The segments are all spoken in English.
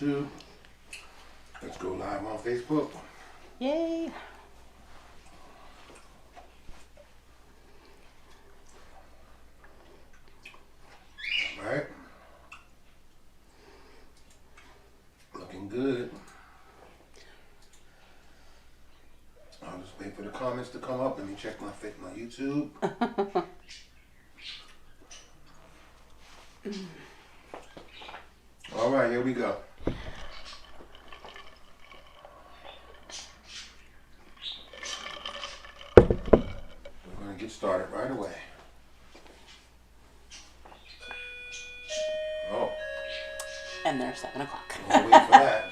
YouTube. Let's go live on Facebook. Yay! All right. Looking good. I'll just wait for the comments to come up. Let me check my YouTube. All right, here we go. We're going to get started right away. Oh. And there's 7 o'clock. I'll wait for that.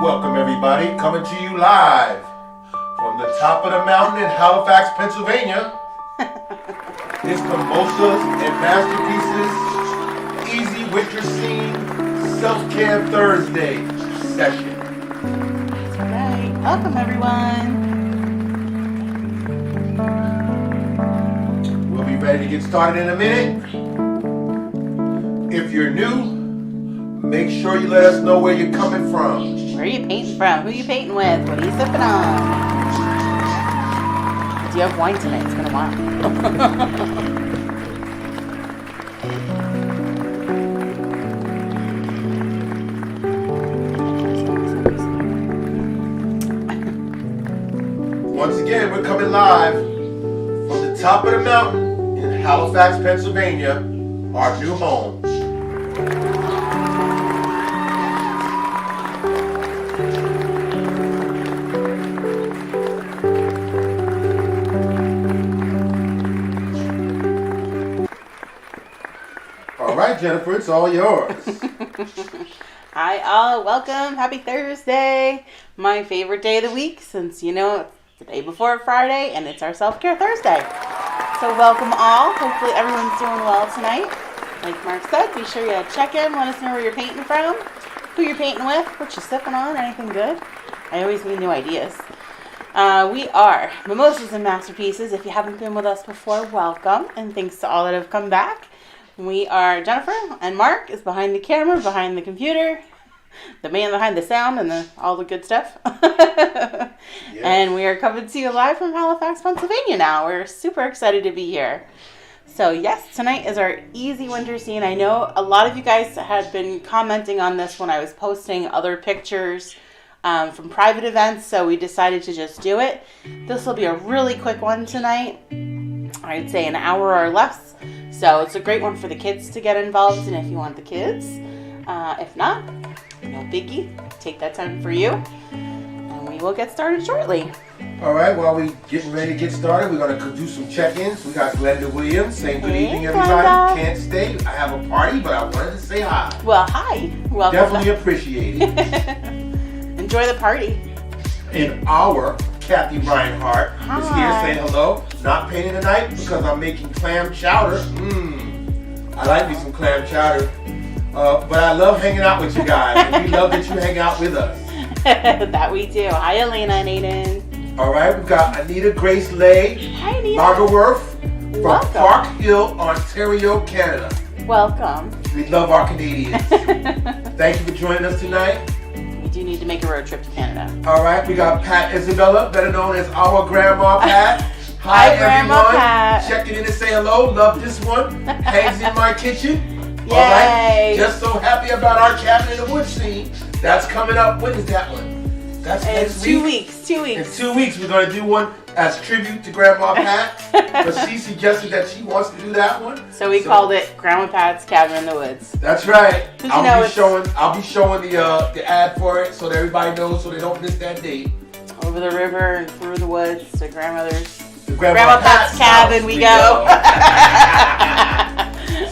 Welcome everybody, coming to you live from the top of the mountain in Halifax, Pennsylvania. It's Mimosas and Masterpieces Easy Winter Scene Self-Care Thursday session. That's right. Welcome everyone. We'll be ready to get started in a minute. If you're new, make sure you let us know where you're coming from. Where are you painting from? Who are you painting with? What are you sipping on? Do you have wine tonight? It's been a while. Once again, we're coming live from the top of the mountain in Halifax, Pennsylvania, our new home. All right, Jennifer, it's all yours. Hi all, welcome. Happy Thursday. My favorite day of the week since, you know, it's the day before Friday and it's our Self-Care Thursday. So welcome all. Hopefully everyone's doing well tonight. Like Mark said, be sure you check in, let us know where you're painting from, who you're painting with, what you're sipping on, anything good. I always need new ideas. We are Mimosas and Masterpieces. If you haven't been with us before, welcome. And thanks to all that have come back. We are Jennifer, and Mark is behind the camera, behind the computer, the man behind the sound and all the good stuff. Yes. And we are coming to you live from Halifax, Pennsylvania now. We're super excited to be here. So yes, tonight is our easy winter scene. I know a lot of you guys had been commenting on this when I was posting other pictures from private events, so we decided to just do it. This will be a really quick one tonight. I'd say an hour or less. So it's a great one for the kids to get involved in if you want the kids. If not, no biggie. Take that time for you. And we will get started shortly. All right, while we getting ready to get started, we're going to do some check-ins. We got Glenda Williams saying good evening, everybody. Glenda. Can't stay. I have a party, but I wanted to say hi. Well, hi. Welcome. Definitely appreciate it. Enjoy the party. And our Kathy Reinhardt is here Hi. saying hello. Not painting tonight because I'm making clam chowder. I like me some clam chowder. But I love hanging out with you guys. And we love that you hang out with us. That we do. Hi, Elena and Aiden. All right, we've got Anita Grace Lay, Hi, Anita. Lagerworth from Welcome. Park Hill, Ontario, Canada. Welcome. We love our Canadians. Thank you for joining us tonight. We do need to make a road trip to Canada. All right, we got Pat Isabella, better known as our Grandma Pat. Hi, Grandma everyone. Pat. Checking in to say hello. Love this one. Hangs in my kitchen. Yay. All right. Just so happy about our cabin in the woods scene. That's coming up. When is that one? That's next In 2 week. weeks. 2 weeks. In 2 weeks, we're going to do one as tribute to Grandma Pat. But she suggested that she wants to do that one. So we called it Grandma Pat's Cabin in the Woods. That's right. Did you know I'll be showing the ad for it so that everybody knows, so they don't miss that date. Over the river and through the woods to grandmother's to Grandma Pat's cabin we go.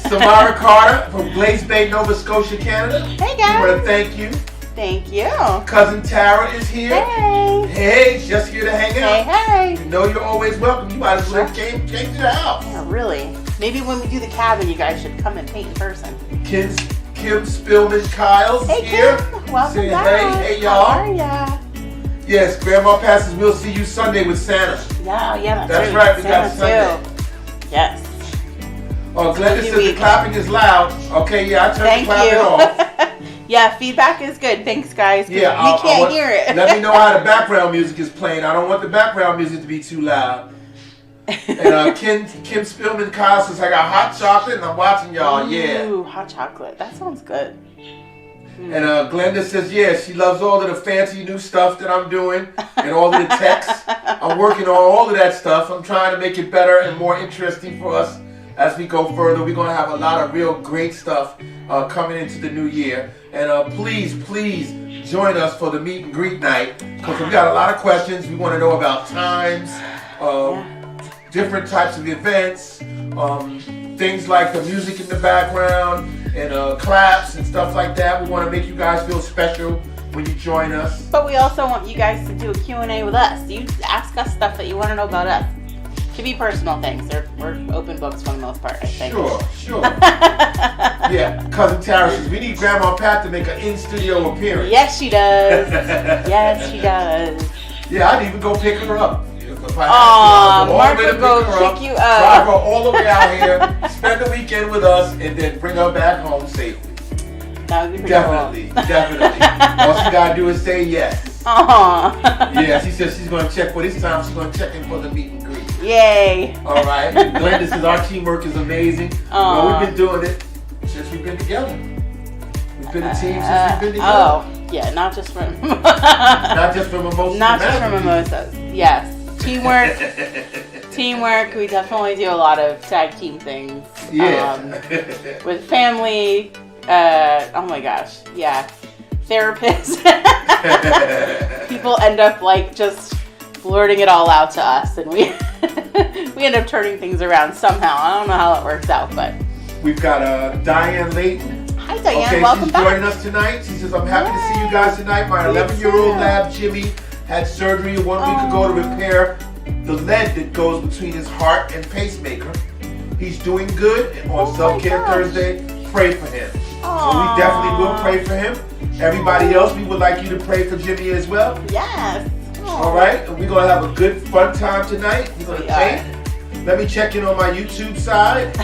Samara Carter from Glaze Bay, Nova Scotia, Canada. Hey guys. We want to thank you. Thank you. Cousin Tara is here. Hey. Hey, just here to hang out. Hey. You know you're always welcome. You might as well came to the house. Yeah, really. Maybe when we do the cabin, you guys should come and paint in person. Kim Spillman Kyle's Hey here. Kim, welcome Saying back. hey y'all. How are ya? Yes, Grandma passes. We'll see you Sunday with Santa. Yeah, That's right. We got Santa Sunday. too. Yes. Oh, Glenda says the clapping is loud. Okay, yeah, I turned the clapping off. Yeah, feedback is good. Thanks, guys. Yeah, we can't hear it. Let me know how the background music is playing. I don't want the background music to be too loud. And Kim Spillman Kyle says, I got hot chocolate and I'm watching y'all. Ooh, hot chocolate. That sounds good. And Glenda says, yeah, she loves all of the fancy new stuff that I'm doing and all of the texts. I'm working on all of that stuff. I'm trying to make it better and more interesting for us as we go further. We're going to have a lot of real great stuff coming into the new year. And please join us for the meet and greet night because we got a lot of questions. We want to know about times, different types of events, things like the music in the background and claps and stuff like that. We want to make you guys feel special when you join us. But we also want you guys to do a Q&A with us. You ask us stuff that you want to know about us. Could be personal things. We're open books for the most part, I think. Sure. Yeah, Cousin Tara says, we need Grandma Pat to make an in-studio appearance. Yes, she does. Yes, she does. Yeah, I'd even go pick her up. Mark would go pick you up. Drive her all the way out here, spend the weekend with us, and then bring her back home safely. That would be pretty Definitely. All she gotta do is say yes. Aww. Yeah, she says she's gonna check for this time. She's gonna check in for the meet and greet. Yay. All right. Glenda says our teamwork is amazing. Well, we've been doing it since we've been together. We've been a team since we've been together. Oh, yeah, not just from Not just from Mimosas. Not just from Mimosas. Yes. Teamwork. We definitely do a lot of tag team things. Yeah. With family. Oh my gosh. Yeah. Therapists. People end up like just blurting it all out to us, and we end up turning things around somehow. I don't know how it works out, but we've got Diane Layton. Hi Diane, okay, welcome she's back. Joining us tonight. She says, I'm happy to see you guys tonight. My 11-year-old lab Jimmy had surgery 1 week ago to repair the lead that goes between his heart and pacemaker. He's doing good, and on Self-Care Thursday, pray for him. Aww. So we definitely will pray for him. Everybody else, we would like you to pray for Jimmy as well. Yes. All right, and we're going to have a good, fun time tonight. We're going to paint. Let me check in on my YouTube side.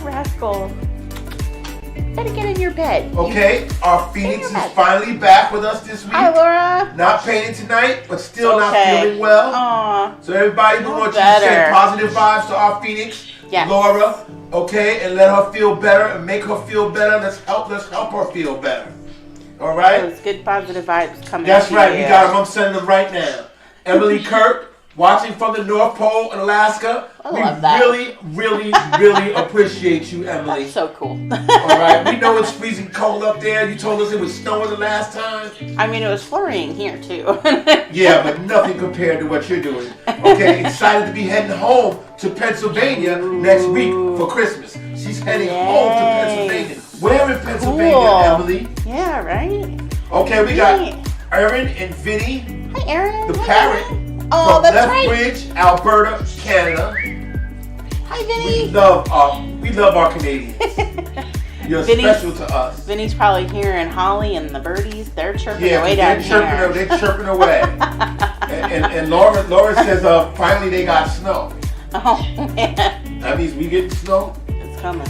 Rascal. Better get in your bed. Okay, our Phoenix is finally back with us this week. Hi, Laura. Not painting tonight, but still not feeling well. Aww. So everybody, we want you to send positive vibes to our Phoenix, Laura, okay, and let her feel better and make her feel better. Let's help her feel better. All right? Those good positive vibes coming. That's right. We got them. I'm sending them right now. Emily Kirk, watching from the North Pole in Alaska. I love that. really appreciate you, Emily. That's so cool. All right. We know it's freezing cold up there. You told us it was snowing the last time. I mean, it was flurrying here, too. Yeah, but nothing compared to what you're doing. Okay, excited to be heading home to Pennsylvania next week for Christmas. She's heading home to Pennsylvania. Where in Pennsylvania, Emily? Yeah, right? Okay, we got Erin and Vinny. Hi, Erin. The parrot. Oh, from that's right. Lethbridge, Alberta, Canada. Hi, Vinny. We love our Canadians. You're special to us. Vinny's probably hearing Holly and the birdies. They're chirping away down here. They're chirping away. and Laura says, finally they got snow. Oh, man. That means we get snow. It's coming.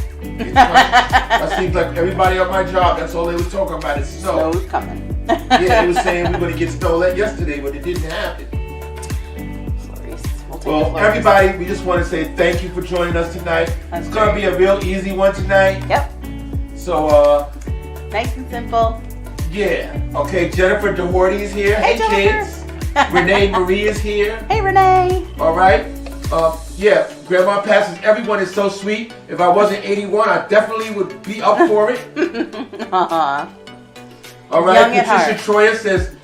That seems like everybody on my job, that's all they were talking about is snow. Snow's coming. Yeah, they were saying we were going to get snow yesterday, but it didn't happen. Well, everybody, we just want to say thank you for joining us tonight. It's going to be a real easy one tonight. Yep. So, nice and simple. Yeah. Okay, Jennifer DeHorty is here. Hey kids. Renee Marie is here. Hey, Renee. All right. Yeah, Grandma passes. Everyone is so sweet. If I wasn't 81, I definitely would be up for it. Uh-huh. All right. Patricia Troya says,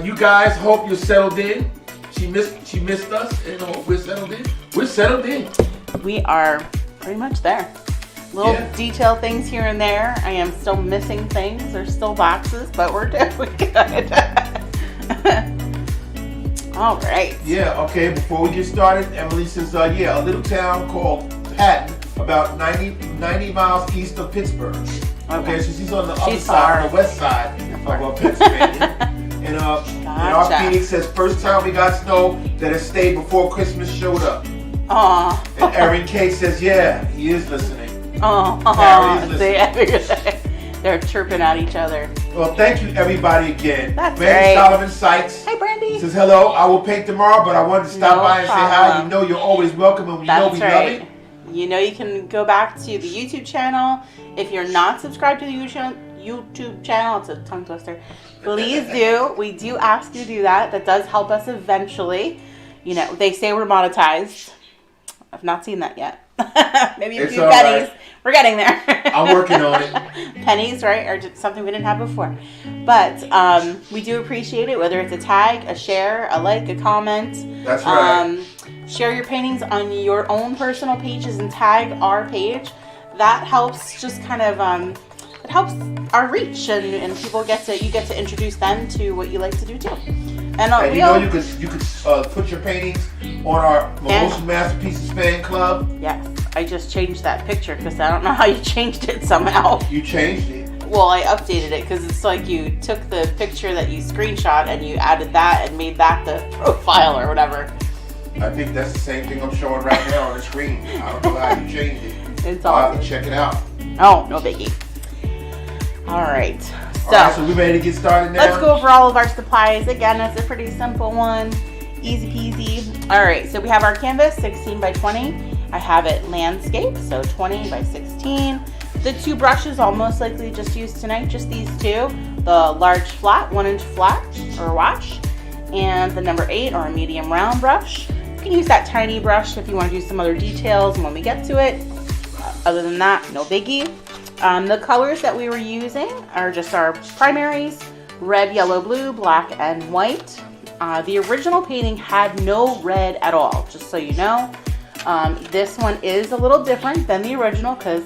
you guys hope you're settled in. She she missed us. You know, we're settled in. We're settled in. We are pretty much there. Little detail things here and there. I am still missing things. There's still boxes, but we're doing good. All right. Yeah, okay, before we get started, Emily says, a little town called Patton, about 90 miles east of Pittsburgh. Okay, so she's on the other side, on the west side of Pennsylvania. And our Phoenix says, first time we got snow that it stayed before Christmas showed up. Aww. And Erin K says, yeah, he is listening. They're chirping at each other. Well, thank you everybody again. That's Brandy great. Solomon Sykes. Hi, Brandy. Says hello. I will paint tomorrow, but I wanted to stop by and say hi. You know you're always welcome, and we love it. You know you can go back to the YouTube channel. If you're not subscribed to the YouTube channel, it's a tongue twister. Please do. We do ask you to do that. That does help us eventually. You know, they say we're monetized. I've not seen that yet. Maybe a few pennies. Right. We're getting there. I'm working on it. Pennies, right? Or just something we didn't have before. But we do appreciate it, whether it's a tag, a share, a like, a comment. That's right. Share your paintings on your own personal pages and tag our page. That helps just kind of, it helps our reach, and people get to introduce them to what you like to do too. And you could put your paintings on our Mimosasmasterpieces fan club. Yes, I just changed that picture because I don't know how you changed it somehow. You changed it? Well, I updated it because it's like you took the picture that you screenshot and you added that and made that the profile or whatever. I think that's the same thing I'm showing right now on the screen. I don't know how you changed it. It's I'll awesome. have to check it out. Oh, no biggie. All right. So we ready to get started now? Let's go over all of our supplies. Again, it's a pretty simple one. Easy peasy. All right, so we have our canvas, 16 by 20. I have it landscape, so 20 by 16. The two brushes I'll most likely just use tonight, just these two. The large flat, 1 inch flat or wash, and the number 8 or a medium round brush. You can use that tiny brush if you want to do some other details when we get to it. Other than that, no biggie. The colors that we were using are just our primaries: red, yellow, blue, black, and white. The original painting had no red at all, just so you know. This one is a little different than the original because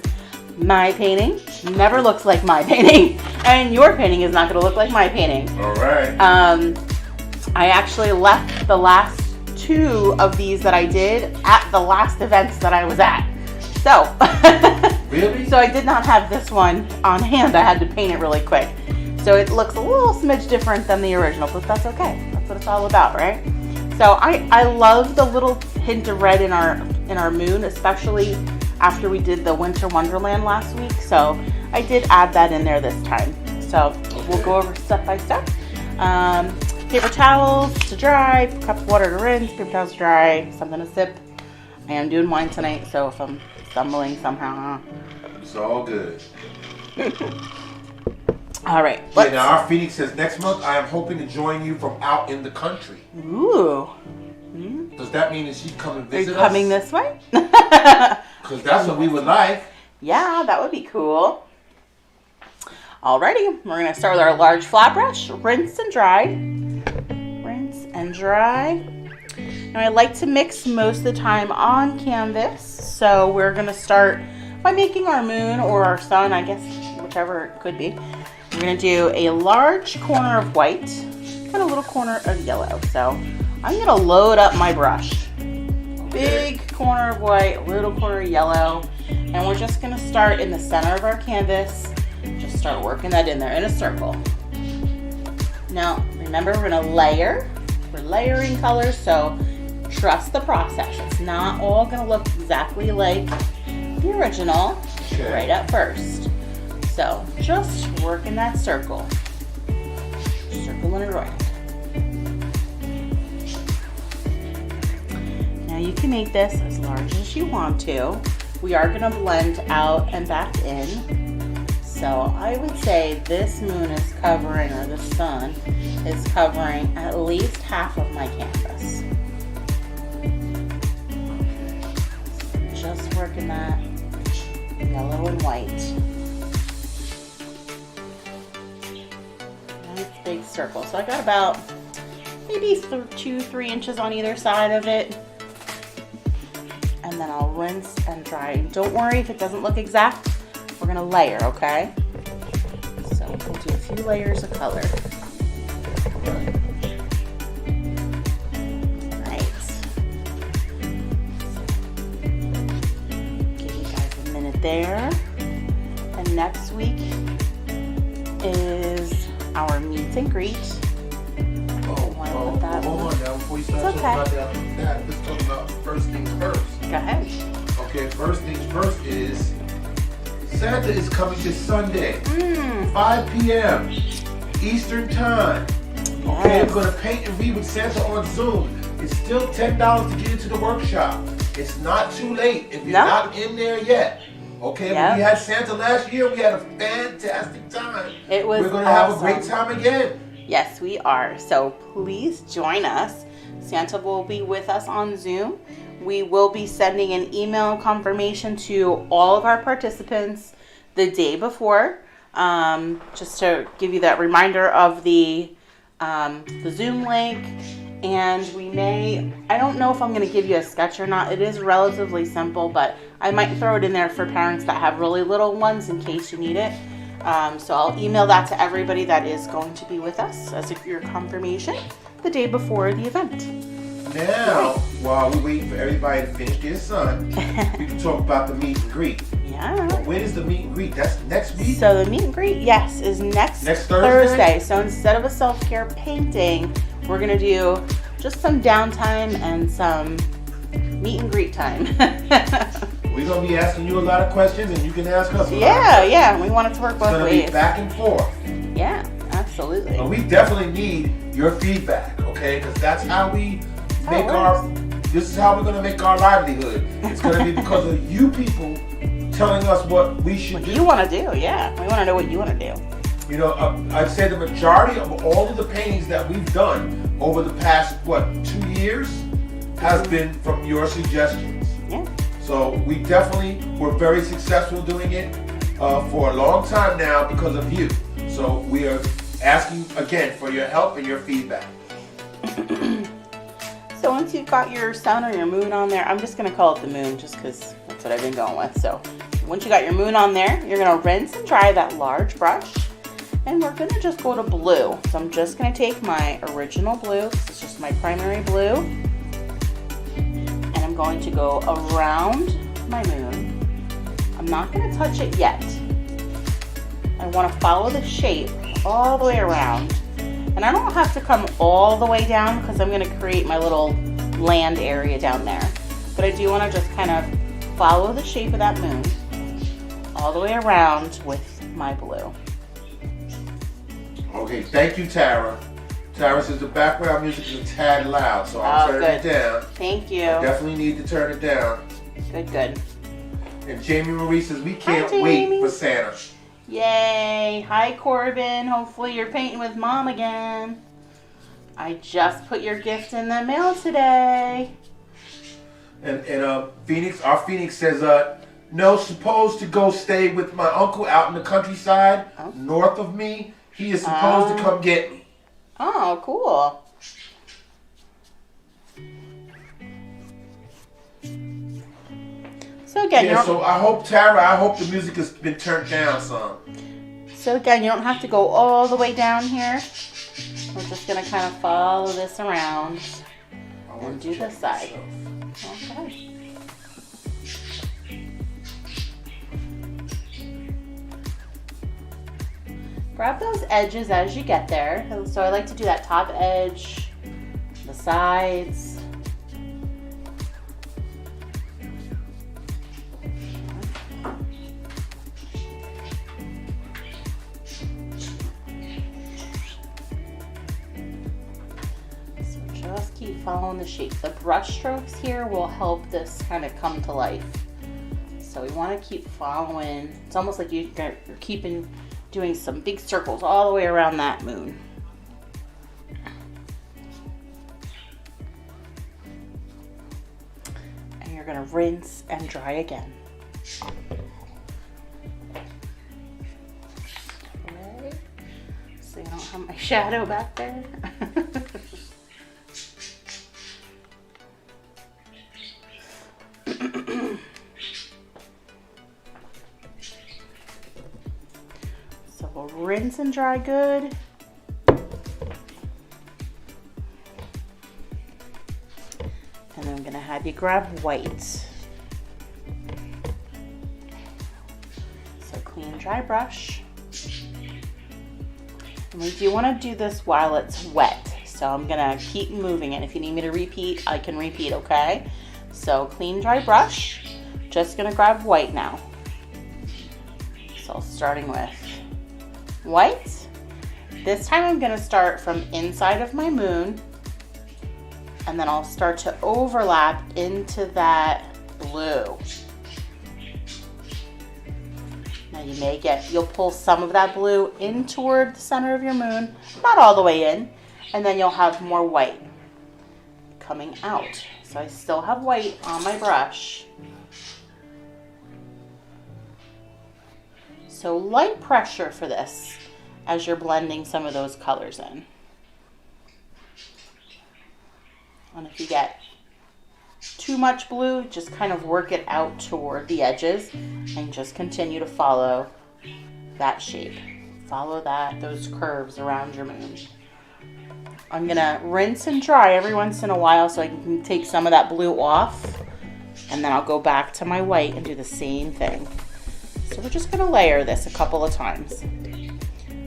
my painting never looks like my painting, and your painting is not going to look like my painting. All right. I actually left the last 2 of these that I did at the last events that I was at. So, really? So I did not have this one on hand. I had to paint it really quick. So it looks a little smidge different than the original, but that's okay. That's what it's all about, right? So I love the little hint of red in our moon, especially after we did the Winter Wonderland last week. So I did add that in there this time. So we'll go over step by step. Paper towels to dry, cup of water to rinse, paper towels to dry, something to sip. I am doing wine tonight, so if I'm stumbling somehow. It's all good. All right. Now our Phoenix says, next month I am hoping to join you from out in the country. Ooh. Does that mean that she'd come and visit us? Are you coming this way? Because that's what we would like. Yeah, that would be cool. Alrighty, we're going to start with our large flat brush. Rinse and dry. Rinse and dry. Now I like to mix most of the time on canvas, so we're going to start by making our moon or our sun, I guess, whichever it could be. We're going to do a large corner of white and a little corner of yellow. So I'm going to load up my brush. Big corner of white, little corner of yellow, and we're just going to start in the center of our canvas. Just start working that in there in a circle. Now remember, we're going to layer. We're layering colors, so trust the process. It's not all going to look exactly like the original right at first. So just work in that circle. Circling it around. Now you can make this as large as you want to. We are going to blend out and back in. So I would say this moon is covering, or the sun is covering at least half of my canvas. Just working that yellow and white. Nice big circle. So I got about maybe 2-3 inches on either side of it. And then I'll rinse and dry. Don't worry if it doesn't look exact. We're gonna layer, okay? So we'll do a few layers of color. Right. Give you guys a minute there. And next week is our meet and greet. Hold on now, before you start talking about that, let's talk about first things first. Go ahead. Okay, first things first is Santa is coming this Sunday, 5 p.m. Eastern Time. Okay, we're going to paint and read with Santa on Zoom. It's still $10 to get into the workshop. It's not too late if you're not in there yet. Okay, when we had Santa last year, we had a fantastic time. It was We're going to have a great time again. Yes, we are. So please join us. Santa will be with us on Zoom. We will be sending an email confirmation to all of our participants the day before, just to give you that reminder of the Zoom link. And I don't know if I'm going to give you a sketch or not. It is relatively simple, but I might throw it in there for parents that have really little ones in case you need it. So I'll email that to everybody that is going to be with us as your confirmation the day before the event. Now, while we're waiting for everybody to finish their sun, we can talk about the meet and greet. Yeah. When is the meet and greet? That's next week? So the meet and greet, yes, is next Thursday. So instead of a self-care painting, we're going to do just some downtime and some meet and greet time. We're going to be asking you a lot of questions, and you can ask us a lot. Yeah. We want it to work both ways. It's going to be back and forth. Yeah, absolutely. And we definitely need your feedback, okay? Because that's how we make this is how we're going to make our livelihood. It's going to be because of you people telling us what we should do. What you want to do, yeah. We want to know what you want to do. You know, I'd say the majority of all of the paintings that we've done over the past, 2 years has been from your suggestions. Yeah. So we definitely were very successful doing it for a long time now because of you. So we are asking again for your help and your feedback. So once you've got your sun or your moon on there, I'm just going to call it the moon just because that's what I've been going with. So once you got your moon on there, you're going to rinse and dry that large brush. And we're going to just go to blue. So I'm just going to take my original blue. This is just my primary blue. And I'm going to go around my moon. I'm not going to touch it yet. I want to follow the shape all the way around. And I don't have to come all the way down because I'm going to create my little land area down there. But I do want to just kind of follow the shape of that moon all the way around with my blue. Okay, thank you, Tara. Tara says the background music is a tad loud, so I'll turn it down. Thank you. I definitely need to turn it down. Good. And Jamie Marie says we can't wait for Santa. Yay. Hi, Corbin. Hopefully you're painting with Mom again. I just put your gift in the mail today. And Phoenix, our Phoenix says, no, supposed to go stay with my uncle out in the countryside north of me. He is supposed to come get me. Oh, cool. So again, so I hope, Tara, the music has been turned down some. So again, you don't have to go all the way down here. We're just going to kind of follow this around and do this side. Okay. Grab those edges as you get there. So I like to do that top edge, the sides. So just keep following the shape. The brush strokes here will help this kind of come to life. So we want to keep following. It's almost like you're doing some big circles all the way around that moon. And you're going to rinse and dry again. Okay. So you don't have my shadow back there. So rinse and dry good. And then I'm gonna have you grab white. So clean, dry brush. And we do wanna do this while it's wet. So I'm gonna keep moving it. If you need me to repeat, I can repeat, okay? So clean, dry brush. Just gonna grab white now. So starting with white. This time I'm gonna start from inside of my moon, and then I'll start to overlap into that blue. Now you'll pull some of that blue in toward the center of your moon, not all the way in, and then you'll have more white coming out. So I still have white on my brush. So light pressure for this as you're blending some of those colors in. And if you get too much blue, just kind of work it out toward the edges and just continue to follow that shape. Follow those curves around your moon. I'm gonna rinse and dry every once in a while so I can take some of that blue off, and then I'll go back to my white and do the same thing. So we're just gonna layer this a couple of times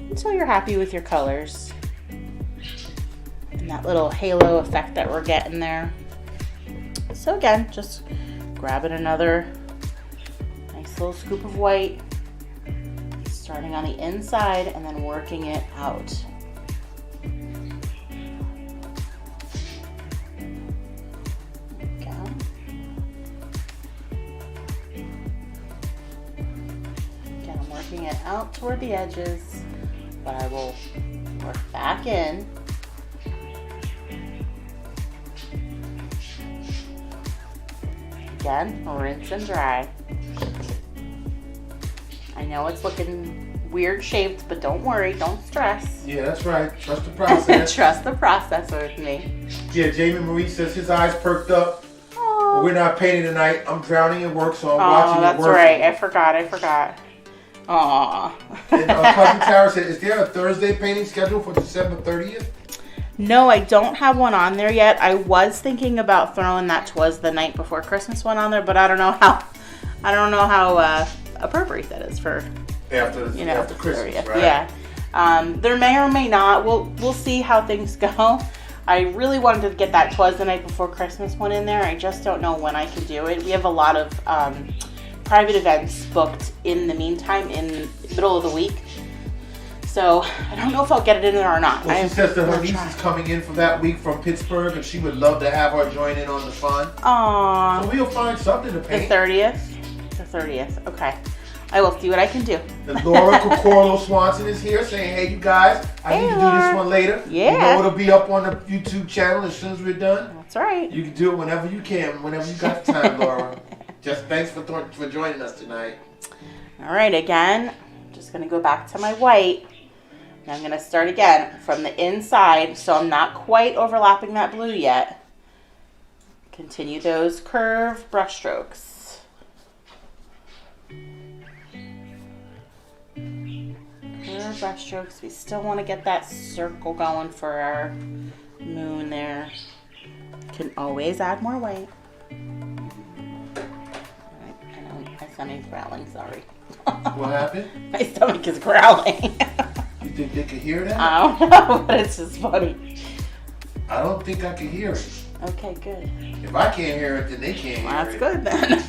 until you're happy with your colors and that little halo effect that we're getting there. So again, just grabbing another nice little scoop of white, starting on the inside and then working it out. It out toward the edges, but I will work back in. Again, rinse and dry. I know it's looking weird shaped, but don't worry, don't stress. Yeah, that's right. Trust the process. Trust the process with me. Yeah, Jamie Marie says his eyes perked up. But we're not painting tonight. I'm drowning in work, so I'm watching it work. Oh, that's right. I forgot. Aww. And Cousin Tara said, is there a Thursday painting scheduled for December 30th? No, I don't have one on there yet. I was thinking about throwing that "'Twas the Night Before Christmas" one on there, but I don't know how appropriate that is for after Christmas, 30th. right? Yeah. There may or may not. We'll see how things go. I really wanted to get that "'Twas the Night Before Christmas" one in there. I just don't know when I can do it. We have a lot of private events booked in the meantime in the middle of the week. So I don't know if I'll get it in there or not. Well, she says that her niece is coming in for that week from Pittsburgh, and she would love to have her join in on the fun. Aww. So we'll find something to paint. The 30th? Okay. I will see what I can do. And Laura Cocorlo Swanson is here saying, hey, you guys, I need to do this one later. Yeah. You know it'll be up on the YouTube channel as soon as we're done. That's right. You can do it whenever you can, whenever you got the time, Laura. Just thanks for joining us tonight. All right, again, just going to go back to my white. And I'm going to start again from the inside, so I'm not quite overlapping that blue yet. Continue those curved brush strokes. Curved brush strokes. We still want to get that circle going for our moon there. Can always add more white. I know my stomach's growling, sorry. What happened? My stomach is growling. You think they could hear that? I don't know, but it's just funny. I don't think I can hear it. Okay, good. If I can't hear it, then they can't hear Well, that's it. good then.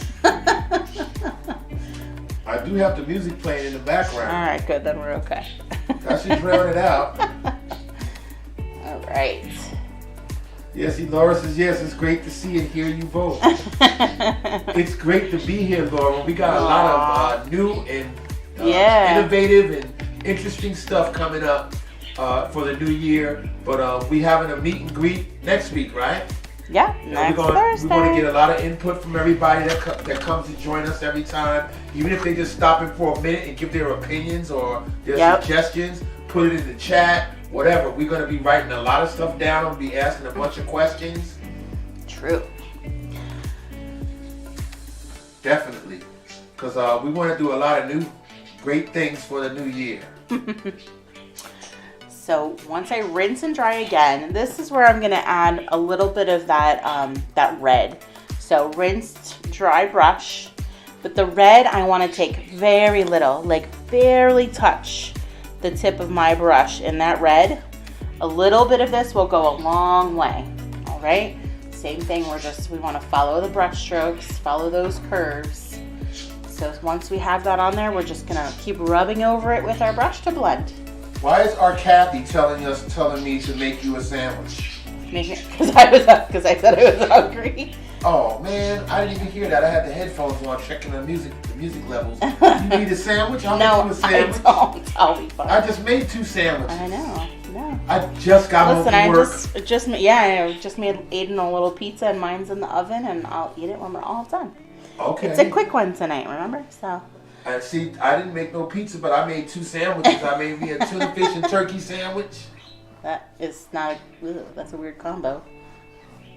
I do have the music playing in the background. All right, good. Then we're okay. I should drown it out. All right. Yes, Laura says, yes, it's great to see and hear you both. It's great to be here, Laura. We got a lot of new and innovative and interesting stuff coming up for the new year. But we having a meet and greet next week, right? Yeah, next Thursday. We're going to get a lot of input from everybody that comes to join us every time. Even if they just stop in for a minute and give their opinions or their suggestions, put it in the chat, whatever. We're going to be writing a lot of stuff down. We'll be asking a bunch of questions. True. Definitely. Because we want to do a lot of new great things for the new year. So once I rinse and dry again, this is where I'm going to add a little bit of that red. So rinsed, dry brush. But the red, I want to take very little, like barely touch the tip of my brush in that red. A little bit of this will go a long way. All right. Same thing. We want to follow the brush strokes, follow those curves. So once we have that on there, we're just going to keep rubbing over it with our brush to blend. Why is our Kathy telling me to make you a sandwich? Because I said I was hungry. Oh man, I didn't even hear that. I had the headphones on, checking the music levels. You need a sandwich? I'll make you a sandwich. No, I don't. I'll be fine. I just made 2 sandwiches. I know. No. I just got home from work. I just made Aiden a little pizza, and mine's in the oven, and I'll eat it when we're all done. Okay. It's a quick one tonight, remember? So. See, I didn't make no pizza, but I made 2 sandwiches. I made me a tuna fish and turkey sandwich. That is not. That's a weird combo.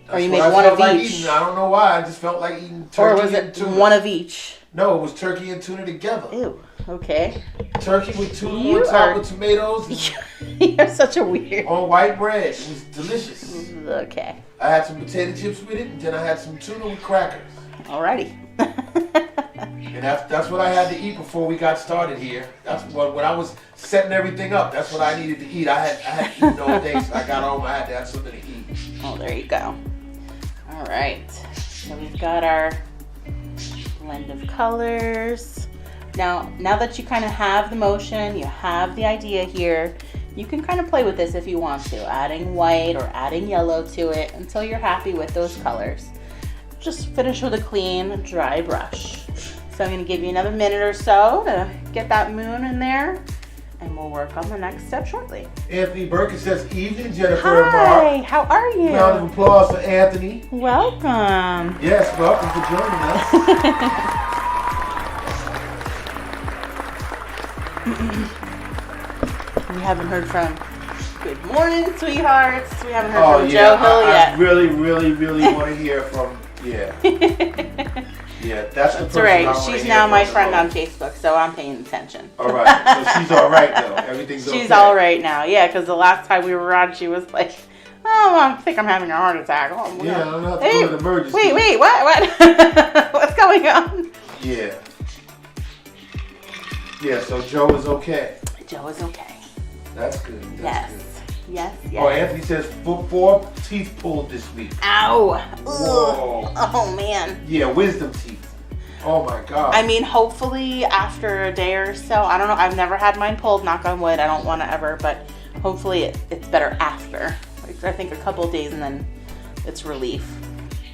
That's or you made one of each. I don't know why. I just felt like eating turkey and tuna. Or was it one of each? No, it was turkey and tuna together. Ew. Okay. Turkey with tuna on top with tomatoes. You're such a weird. On white bread. It was delicious. Okay. I had some potato chips with it, and then I had some tuna with crackers. Alrighty. And that's what I had to eat before we got started here. That's what when I was setting everything up. That's what I needed to eat. I had eaten all day, so I got home. I had to have something to eat. Oh, there you go. All right. So we've got our blend of colors. Now that you kind of have the motion, you have the idea here, you can kind of play with this if you want to, adding white or adding yellow to it until you're happy with those colors. Just finish with a clean, dry brush. So I'm going to give you another minute or so to get that moon in there, and we'll work on the next step shortly. Anthony Burke says, "Evening, Jennifer and Mark." Hi, how are you? Round of applause for Anthony. Welcome. Yes, welcome for joining us. We haven't heard from Good Morning, Sweethearts. We haven't heard from Joe Hill yet. I really want to hear from, Yeah, that's the person right. I wanna She's hear now from my the friend on most. Facebook, so I'm paying attention. All right, so she's all right though. Everything's okay. She's all right now, yeah, because the last time we were on, she was like, "Oh, I think I'm having a heart attack." Oh, yeah, I'm gonna have to go to the emergency. Wait, what? What's going on? Yeah. Yeah, so Joe is okay. Joe is okay. That's good. That's good. Yes. Oh, Anthony says 4 teeth pulled this week. Ow. Whoa. Oh, man. Yeah, wisdom teeth. Oh, my God. I mean, hopefully after a day or so, I don't know. I've never had mine pulled, knock on wood. I don't want to ever, but hopefully it's better after. Like, I think a couple of days and then it's relief.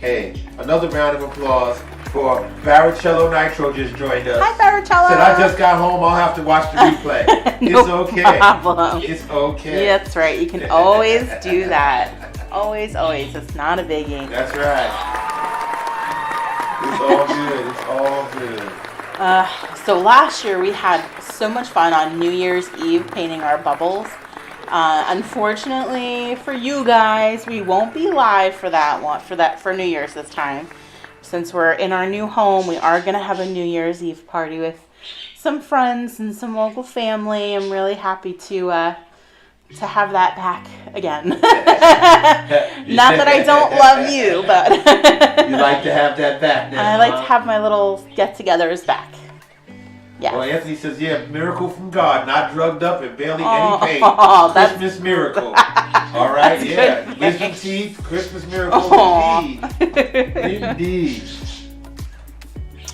Hey, another round of applause for Baricello Nitro just joined us. Hi, Baricello. Said, "I just got home. I'll have to watch the replay." No It's okay. problem. It's okay. Yeah, that's right. You can always do that. Always. It's not a biggie. That's right. It's all good. So last year we had so much fun on New Year's Eve painting our bubbles. Unfortunately for you guys, we won't be live for New Year's this time. Since we're in our new home, we are going to have a New Year's Eve party with some friends and some local family. I'm really happy to have that back again. Not that I don't love you, but You like to have that back now. I like to have my little get-togethers back. Yeah. Well, Anthony says, "Yeah, miracle from God, not drugged up and barely any pain. That's Christmas miracle." All right, That's yeah. good. Wisdom teeth, Christmas miracle, indeed.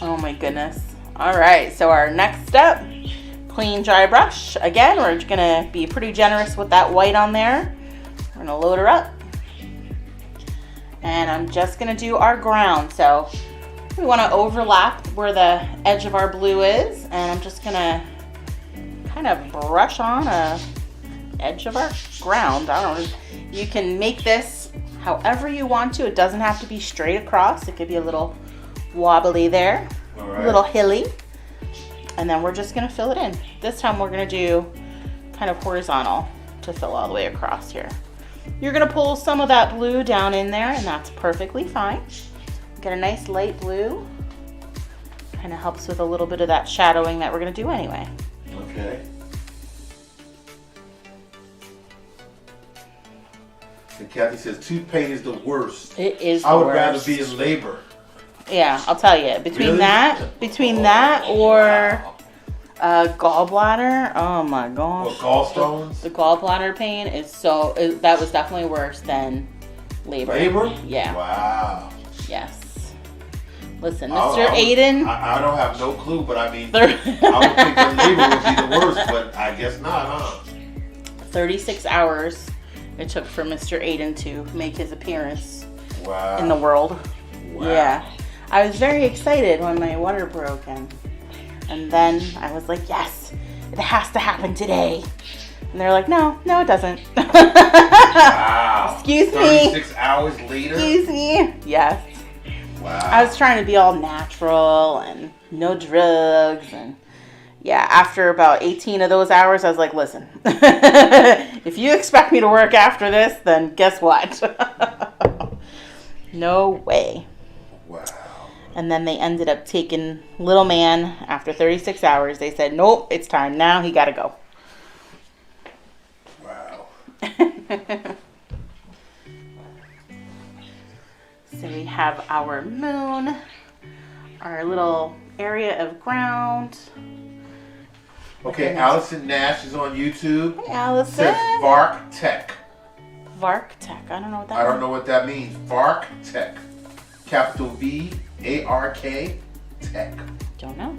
Oh my goodness. All right, so our next step, clean dry brush. Again, we're gonna be pretty generous with that white on there. We're gonna load her up. And I'm just gonna do our ground. So we wanna overlap where the edge of our blue is, and I'm just gonna kind of brush on a edge of our ground. I don't know. You can make this however you want to. It doesn't have to be straight across. It could be a little wobbly there, All right. a little hilly. And then we're just gonna fill it in. This time we're gonna do kind of horizontal to fill all the way across here. You're gonna pull some of that blue down in there, and that's perfectly fine. Get a nice light blue. Kind of helps with a little bit of that shadowing that we're gonna do anyway. Okay. And Kathy says tooth paint is the worst. It is. I would rather be in labor. Yeah, I'll tell you. Between that or gallbladder. Oh my gosh. Or gallstones. The gallbladder pain is that was definitely worse than labor. Labor? Yeah. Wow. Yes. Listen, Mr. Aiden. I don't have no clue, but I mean, I would think that labor would be the worst, but I guess not, huh? 36 hours it took for Mr. Aiden to make his appearance in the world. Wow. Yeah. I was very excited when my water broke and then I was like, yes, it has to happen today. And they're like, no, it doesn't. Wow. Excuse me. 36 hours later? Excuse me. Yes. Wow. I was trying to be all natural and no drugs. And yeah, after about 18 of those hours, I was like, listen, if you expect me to work after this, then guess what? No way. Wow. And then they ended up taking little man after 36 hours. They said, nope, it's time now. He got to go. Wow. So we have our moon, our little area of ground. Okay, Allison Nash is on YouTube. Hey, Allison. Says Vark Tech. Vark Tech. I don't know what that I means. don't know what that means. Vark Tech. Capital V-A-R-K Tech. Don't know.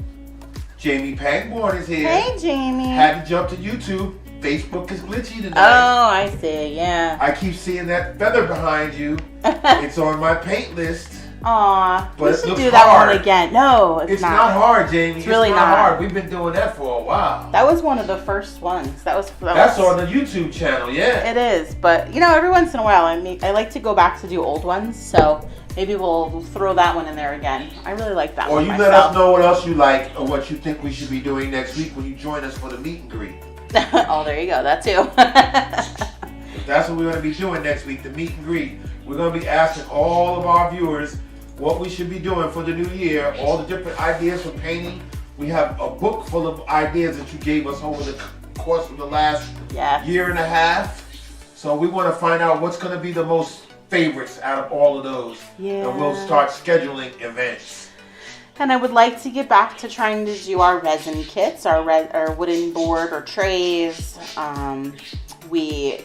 Jamie Pangborn is here. Hey, Jamie. Had to jump to YouTube. Facebook is glitchy tonight. Oh, I see. Yeah. I keep seeing that feather behind you. It's on my paint list. Aw. But We it should looks do that hard. one again. No, it's not. It's not hard, Jamie. It's really not not. hard. We've been doing that for a while. That was one of the first ones. That's on the YouTube channel, yeah. It is, but every once in a while, I like to go back to do old ones, so maybe we'll throw that one in there again. I really like that Or one you myself. let us know what else you like or what you think we should be doing next week when you join us for the meet and greet. Oh, there you go. That too. That's what we're going to be doing next week, the meet and greet. We're going to be asking all of our viewers what we should be doing for the new year, all the different ideas for painting. We have a book full of ideas that you gave us over the course of the last year and a half. So we want to find out what's going to be the most favorites out of all of those. Yeah. And we'll start scheduling events. And I would like to get back to trying to do our resin kits, our wooden board or trays. We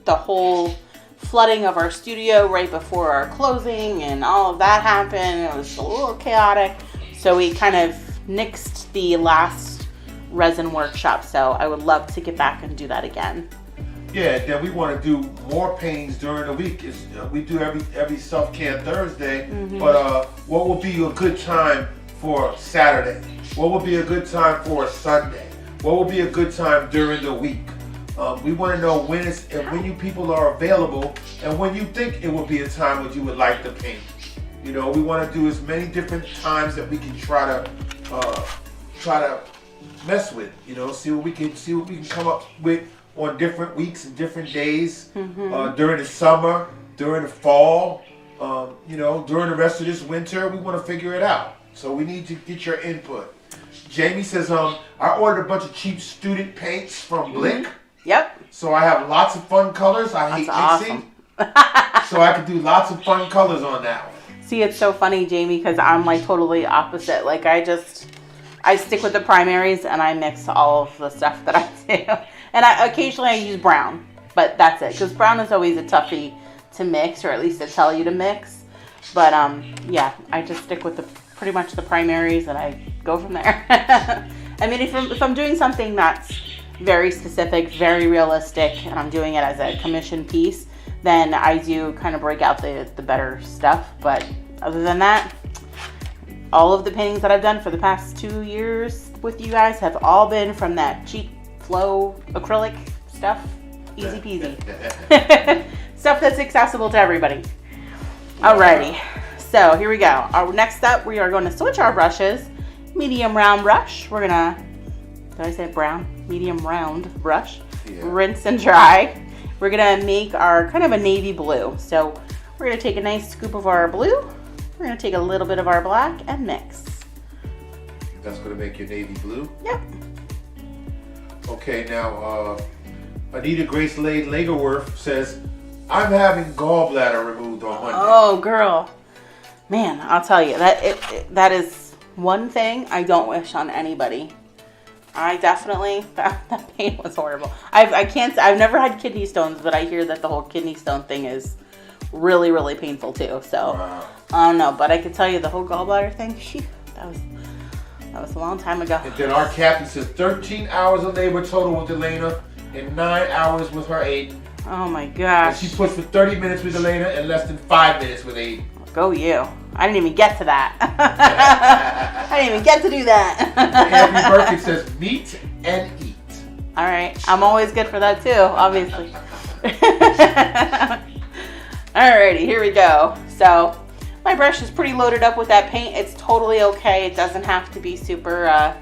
the whole flooding of our studio right before our closing and all of that happened. It was a little chaotic. So we kind of nixed the last resin workshop. So I would love to get back and do that again. Yeah, then we want to do more paintings during the week. We do every self-care Thursday, but what would be a good time for Saturday? What would be a good time for a Sunday? What would be a good time during the week? We want to know when you people are available and when you think it would be a time when you would like to paint. We want to do as many different times that we can try to mess with. See what we can come up with on different weeks and different days, during the summer, during the fall, during the rest of this winter. We want to figure it out. So we need to get your input. Jamie says, I ordered a bunch of cheap student paints from Blick. Yep. So I have lots of fun colors. I hate mixing. So I can do lots of fun colors on that one. See, it's so funny, Jamie, because I'm like totally opposite. Like I stick with the primaries and I mix all of the stuff that I do. And occasionally I use brown, but that's it. Because brown is always a toughie to mix, or at least to tell you to mix. But yeah, I just stick with pretty much the primaries and I go from there. I mean, if I'm doing something that's very specific, very realistic, and I'm doing it as a commission piece, then I do kind of break out the better stuff. But other than that, all of the paintings that I've done for the past 2 years with you guys have all been from that cheap flow acrylic stuff. Easy peasy. Stuff that's accessible to everybody. Alrighty, so here we go. Next up, we are going to switch our brushes. Medium round brush. We're gonna, did I say brown? Medium round brush. Yeah. Rinse and dry. We're gonna make our kind of a navy blue. So we're gonna take a nice scoop of our blue. We're gonna take a little bit of our black and mix. That's gonna make your navy blue? Yep. Okay, now Anita Grace Lagerworth says, I'm having gallbladder removed on Monday. Oh, girl. Man, I'll tell you, that is one thing I don't wish on anybody. I definitely, that pain was horrible. I've never had kidney stones, but I hear that the whole kidney stone thing is really, really painful too. So, Wow. I don't know, but I could tell you the whole gallbladder thing, that was a long time ago. And then our Kathy says 13 hours of labor total with Elena and 9 hours with her aide. Oh my And gosh. she pushed for 30 minutes with Elena and less than 5 minutes with aide. Go you. I didn't even get to that. I didn't even get to do that. Anthony Burkett says meet and eat. All right. I'm always good for that too, obviously. Alrighty, here we go. So my brush is pretty loaded up with that paint. It's totally okay. It doesn't have to be super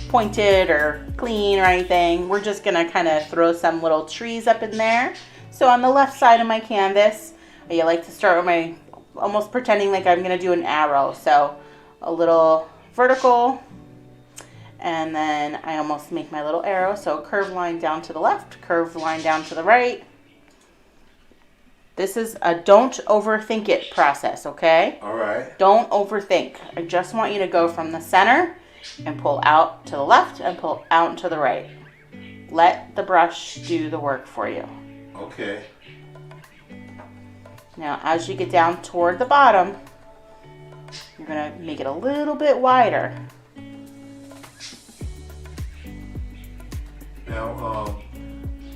pointed or clean or anything. We're just gonna kind of throw some little trees up in there. So on the left side of my canvas, I like to start with my, almost pretending like I'm gonna do an arrow. So a little vertical, and then I almost make my little arrow. So curved line down to the left, curved line down to the right. This is a don't overthink it process, okay? All right. Don't overthink. I just want you to go from the center and pull out to the left and pull out and to the right. Let the brush do the work for you. Okay. Now, as you get down toward the bottom, you're gonna make it a little bit wider. Now,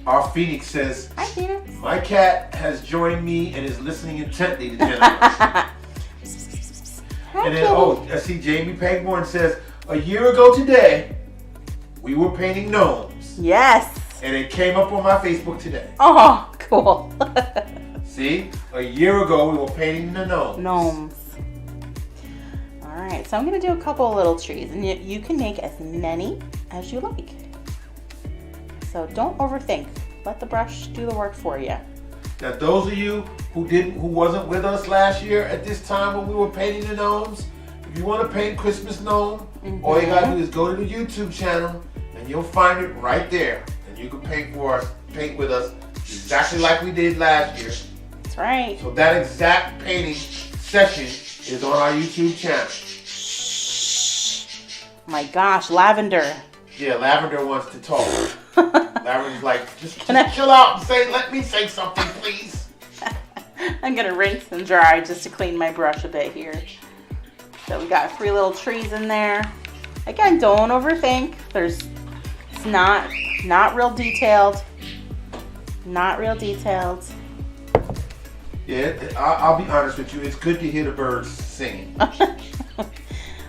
our Phoenix says, Hi, Phoenix. my cat has joined me and is listening intently to Jennifer. And then, I see Jamie Pangborn says, a year ago today, we were painting gnomes. Yes. And it came up on my Facebook today. Oh, cool. See, a year ago we were painting the gnomes. Gnomes. All right, so I'm gonna do a couple of little trees, and you can make as many as you like. So don't overthink. Let the brush do the work for you. Now, those of you who wasn't with us last year at this time when we were painting the gnomes, if you want to paint Christmas gnome, all you gotta do is go to the YouTube channel, and you'll find it right there, and you can paint with us exactly like we did last year. That's right. So that exact painting session is on our YouTube channel. My gosh, Lavender. Yeah, Lavender wants to talk. Lavender's like, just chill out and let me say something, please. I'm gonna rinse and dry just to clean my brush a bit here. So we got 3 little trees in there. Again, don't overthink. It's not real detailed. Not real detailed. Yeah, I'll be honest with you. It's good to hear the birds singing.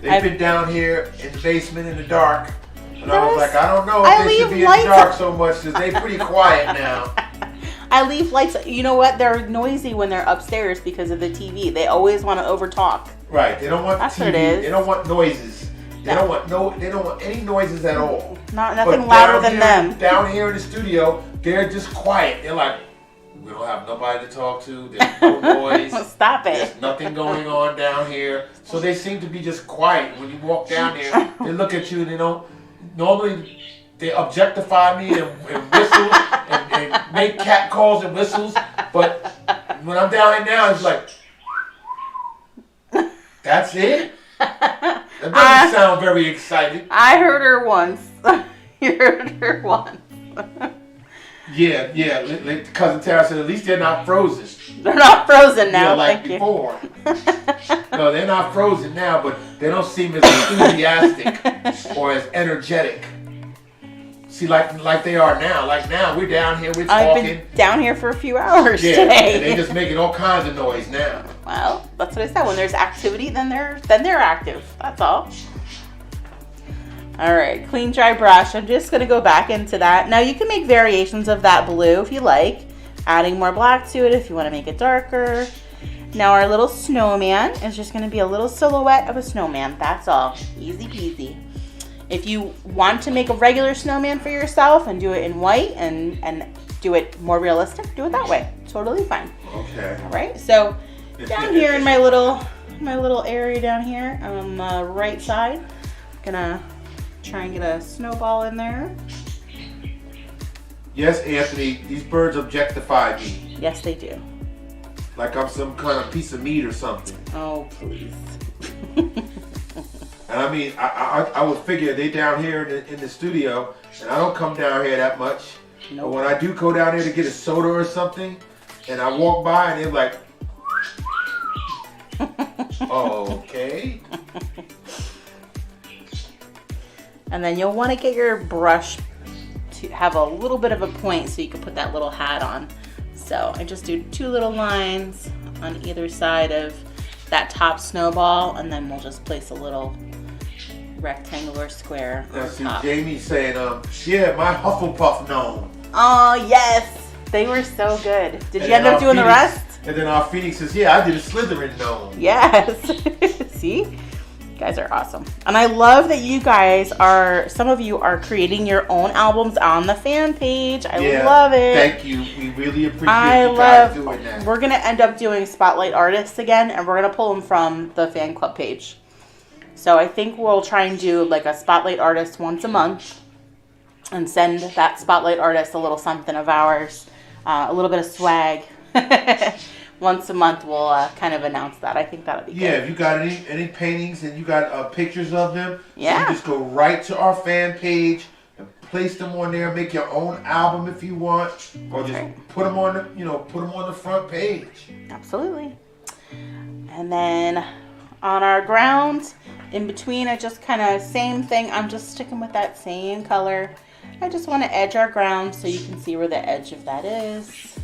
They've been down here in the basement in the dark. And I was like, I don't know if they should be in the dark so much because they're pretty quiet now. I leave lights. You know what? They're noisy when they're upstairs because of the TV. They always want to overtalk. Right. They don't want That's TV. what it is. They don't want noises. They don't want any noises at all. Nothing louder than them. Down here in the studio, they're just quiet. They're like, we don't have nobody to talk to. There's no noise. Stop it. There's nothing going on down here. So they seem to be just quiet. When you walk down there, they look at you and they don't. Normally, they objectify me and whistle and make cat calls and whistles. But when I'm down here now, it's like, that's it? That doesn't sound very exciting. I heard her once. You heard her once. Yeah. Cousin Tara said at least they're not frozen. They're not frozen now. Yeah, like Thank before. No, they're not frozen now, but they don't seem as enthusiastic or as energetic. See, like they are now. Like now, we're down here, we're talking. I've been down here for a few hours today. And they're just making all kinds of noise now. Well, that's what I said. When there's activity, then they're active. That's all. All right, clean, dry brush. I'm just going to go back into that. Now, you can make variations of that blue if you like, adding more black to it if you want to make it darker. Now, our little snowman is just going to be a little silhouette of a snowman. That's all. Easy peasy. If you want to make a regular snowman for yourself and do it in white and do it more realistic, do it that way. Totally fine. Okay. All right, so down here in my little area down here on the right side, I'm gonna try and get a snowball in there. Yes, Anthony, these birds objectify me. Yes, they do. Like I'm some kind of piece of meat or something. Oh, please. And I mean, I would figure they down here in the studio, and I don't come down here that much. Nope. But when I do go down there to get a soda or something, and I walk by and they're like, okay. And then you'll want to get your brush to have a little bit of a point so you can put that little hat on. So I just do 2 little lines on either side of that top snowball, and then we'll just place a little rectangular square Now on see, top. Jamie's saying, yeah, my Hufflepuff gnome. Oh, yes. They were so good. Did you end up doing the Phoenix, rest? And then our Phoenix says, yeah, I did a Slytherin gnome. Yes. See? You guys are awesome. And I love that you guys some of you are creating your own albums on the fan page. I love it. Thank you. We really appreciate you guys doing that. We're going to end up doing Spotlight Artists again, and we're going to pull them from the fan club page. So I think we'll try and do like a Spotlight Artist once a month and send that Spotlight Artist a little something of ours, a little bit of swag. Once a month we'll kind of announce that. I think that'll be good. Yeah, if you got any paintings and you got pictures of them, yeah, so you just go right to our fan page and place them on there. Make your own album if you want, or just put them on the front page. Absolutely. And then on our ground, in between, I just kind of same thing. I'm just sticking with that same color. I just want to edge our ground so you can see where the edge of that is.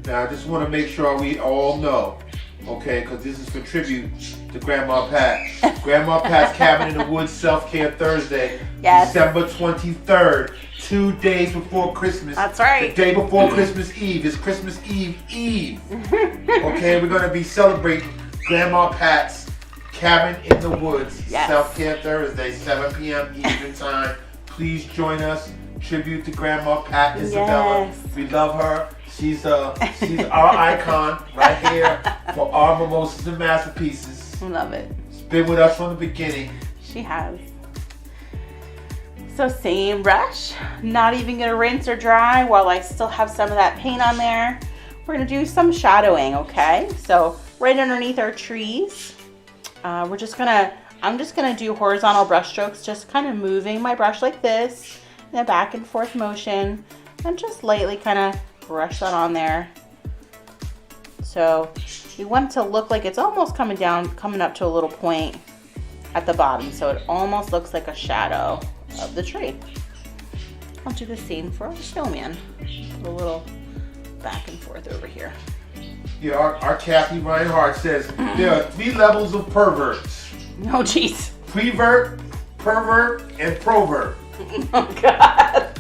Now, I just want to make sure we all know, okay, because this is for tribute to Grandma Pat. Grandma Pat's Cabin in the Woods Self-Care Thursday, yes. December 23rd, 2 days before Christmas. That's right. The day before Christmas Eve. It's Christmas Eve. Okay, we're going to be celebrating Grandma Pat's Cabin in the Woods, yes. Self-Care Thursday, 7 p.m. Eastern Time. Please join us. Tribute to Grandma Pat Isabella. Yes. We love her. She's our icon right here for our Mimosas and Masterpieces. Love it. She's been with us from the beginning. She has. So same brush. Not even going to rinse or dry while I still have some of that paint on there. We're going to do some shadowing, okay? So right underneath our trees, I'm just going to do horizontal brush strokes, just kind of moving my brush like this in a back and forth motion, and just lightly kind of brush that on there. So we want it to look like it's almost coming up to a little point at the bottom, so it almost looks like a shadow of the tree. I'll do the same for our snowman. Put a little back and forth over here. Yeah, our Kathy Reinhardt says there are 3 levels of perverts. Oh, jeez. Prevert, pervert, and provert. Oh, God.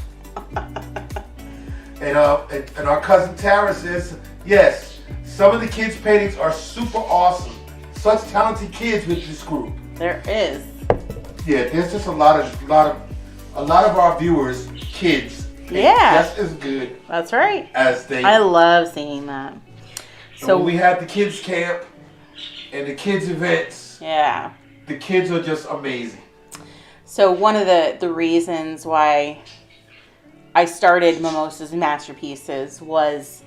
And our cousin Tara says, yes, some of the kids' paintings are super awesome. Such talented kids with this group. There is. Yeah, there's just a lot of our viewers, kids, yeah, just as good. That's right. As they. I love seeing that. So when we have the kids camp and the kids events. Yeah. The kids are just amazing. So one of the reasons why I started Mimosas and Masterpieces was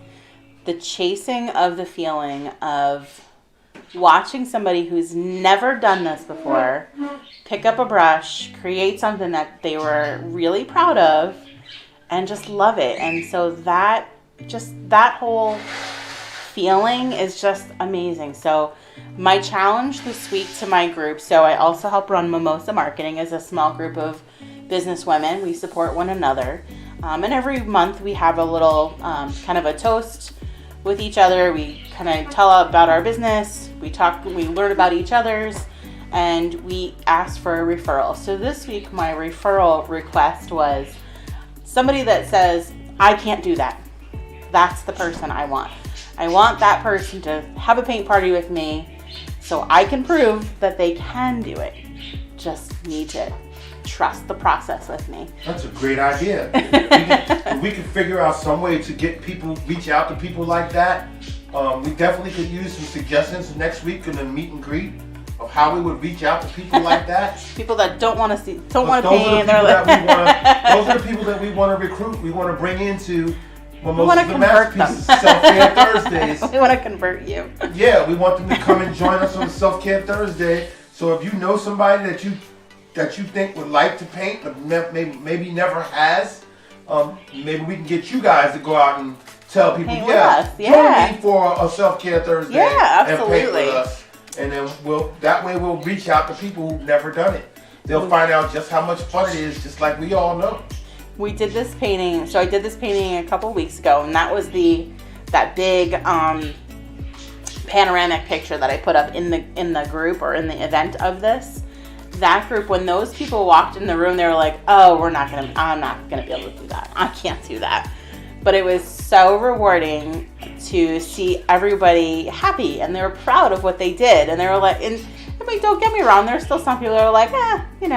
the chasing of the feeling of watching somebody who's never done this before pick up a brush, create something that they were really proud of, and just love it. And so that whole feeling is just amazing. So my challenge this week to my group, so I also help run Mimosa Marketing as a small group of business women. We support one another. And every month we have a little kind of a toast with each other. We kind of tell about our business. We learn about each other's, and we ask for a referral. So this week my referral request was somebody that says, I can't do that. That's the person I want. I want that person to have a paint party with me so I can prove that they can do it. Just need to trust the process with me. That's a great idea. If we can figure out some way to reach out to people like that, we definitely could use some suggestions next week in the meet and greet. of how we would reach out to people like that. People that don't want to paint. Those are the people that we want to recruit. We want to bring into Mimosasmasterpieces Self-Care Thursdays. We want to convert you. Yeah, we want them to come and join us on the Self-Care Thursday. So if you know somebody that you think would like to paint, but maybe never has, maybe we can get you guys to go out and tell people, join me for a Self-Care Thursday. Yeah, absolutely. And paint with us. And then that way we'll reach out to people who've never done it. They'll find out just how much fun it is, just like we all know. We did this painting. So I did this painting a couple weeks ago, and that was that big panoramic picture that I put up in the group or in the event of this. That group, when those people walked in the room, they were like, "Oh, I'm not gonna be able to do that. I can't do that." But it was so rewarding to see everybody happy, and they were proud of what they did, and they were like, and I mean, don't get me wrong, there's still some people that are like, it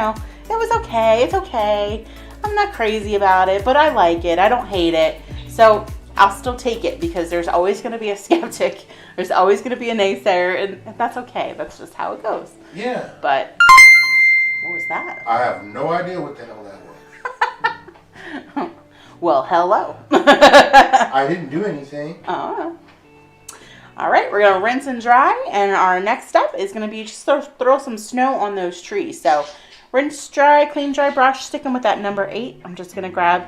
was okay, it's okay. I'm not crazy about it, but I like it. I don't hate it. So I'll still take it because there's always going to be a skeptic. There's always going to be a naysayer, and that's okay. That's just how it goes. Yeah. But what was that? I have no idea what the hell that was. Well, hello. I didn't do anything. Oh. All right, we're going to rinse and dry, and our next step is going to be just throw some snow on those trees. So rinse, dry, clean, dry brush, stick them with that number 8. I'm just going to grab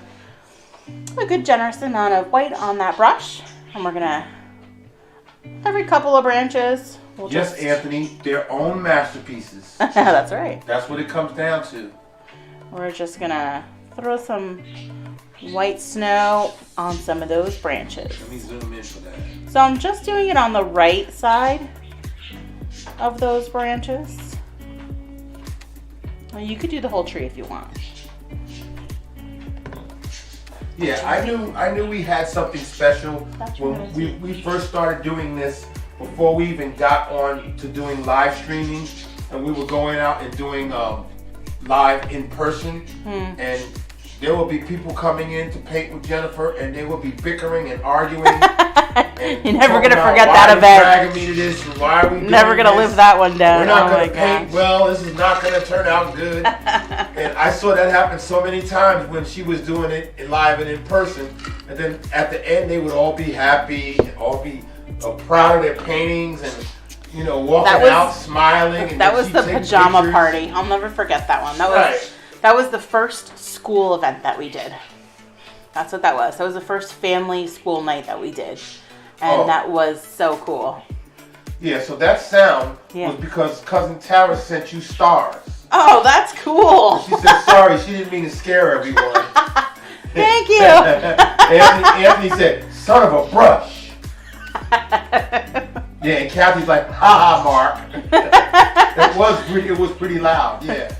a good generous amount of white on that brush, and we're going to, every couple of branches, Anthony, their own masterpieces. That's right. That's what it comes down to. We're just going to throw some white snow on some of those branches. Let me zoom in for that. So I'm just doing it on the right side of those branches. Well, you could do the whole tree if you want. Yeah, I knew we had something special when we first started doing this, before we even got on to doing live streaming, and we were going out and doing live in person, and there will be people coming in to paint with Jennifer, and they will be bickering and arguing. And you're never gonna forget why that are you event. dragging me to this? And why are we never gonna live that one down. We're not gonna paint well. This is not gonna turn out good. And I saw that happen so many times when she was doing it live and in person. And then at the end, they would all be happy and all be proud of their paintings and walking out smiling. And that was the pajama party. I'll never forget that one. That was the first school event that we did. That's what that was. That was the first family school night that we did. And that was so cool. Yeah, so that sound was because Cousin Tara sent you stars. Oh, that's cool. She said sorry, she didn't mean to scare everyone. Thank you. Anthony said, son of a brush. Yeah, and Kathy's like, ha Mark. It was pretty loud, yeah.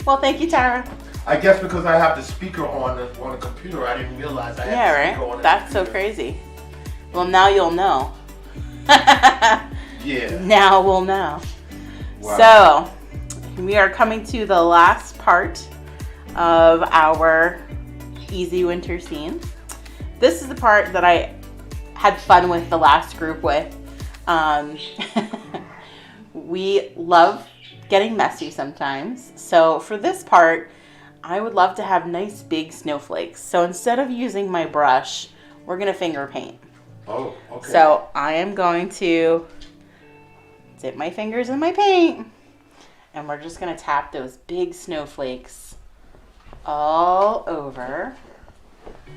Well, thank you, Tara. I guess because I have the speaker on the computer, I didn't realize I had the speaker on the That's computer. so crazy. Well, now you'll know. Yeah. Now we'll know. Wow. So, we are coming to the last part of our easy winter scene. This is the part that I had fun with the last group with. We love getting messy sometimes. So for this part, I would love to have nice big snowflakes. So instead of using my brush, we're going to finger paint. Oh, okay. So I am going to dip my fingers in my paint, and we're just going to tap those big snowflakes all over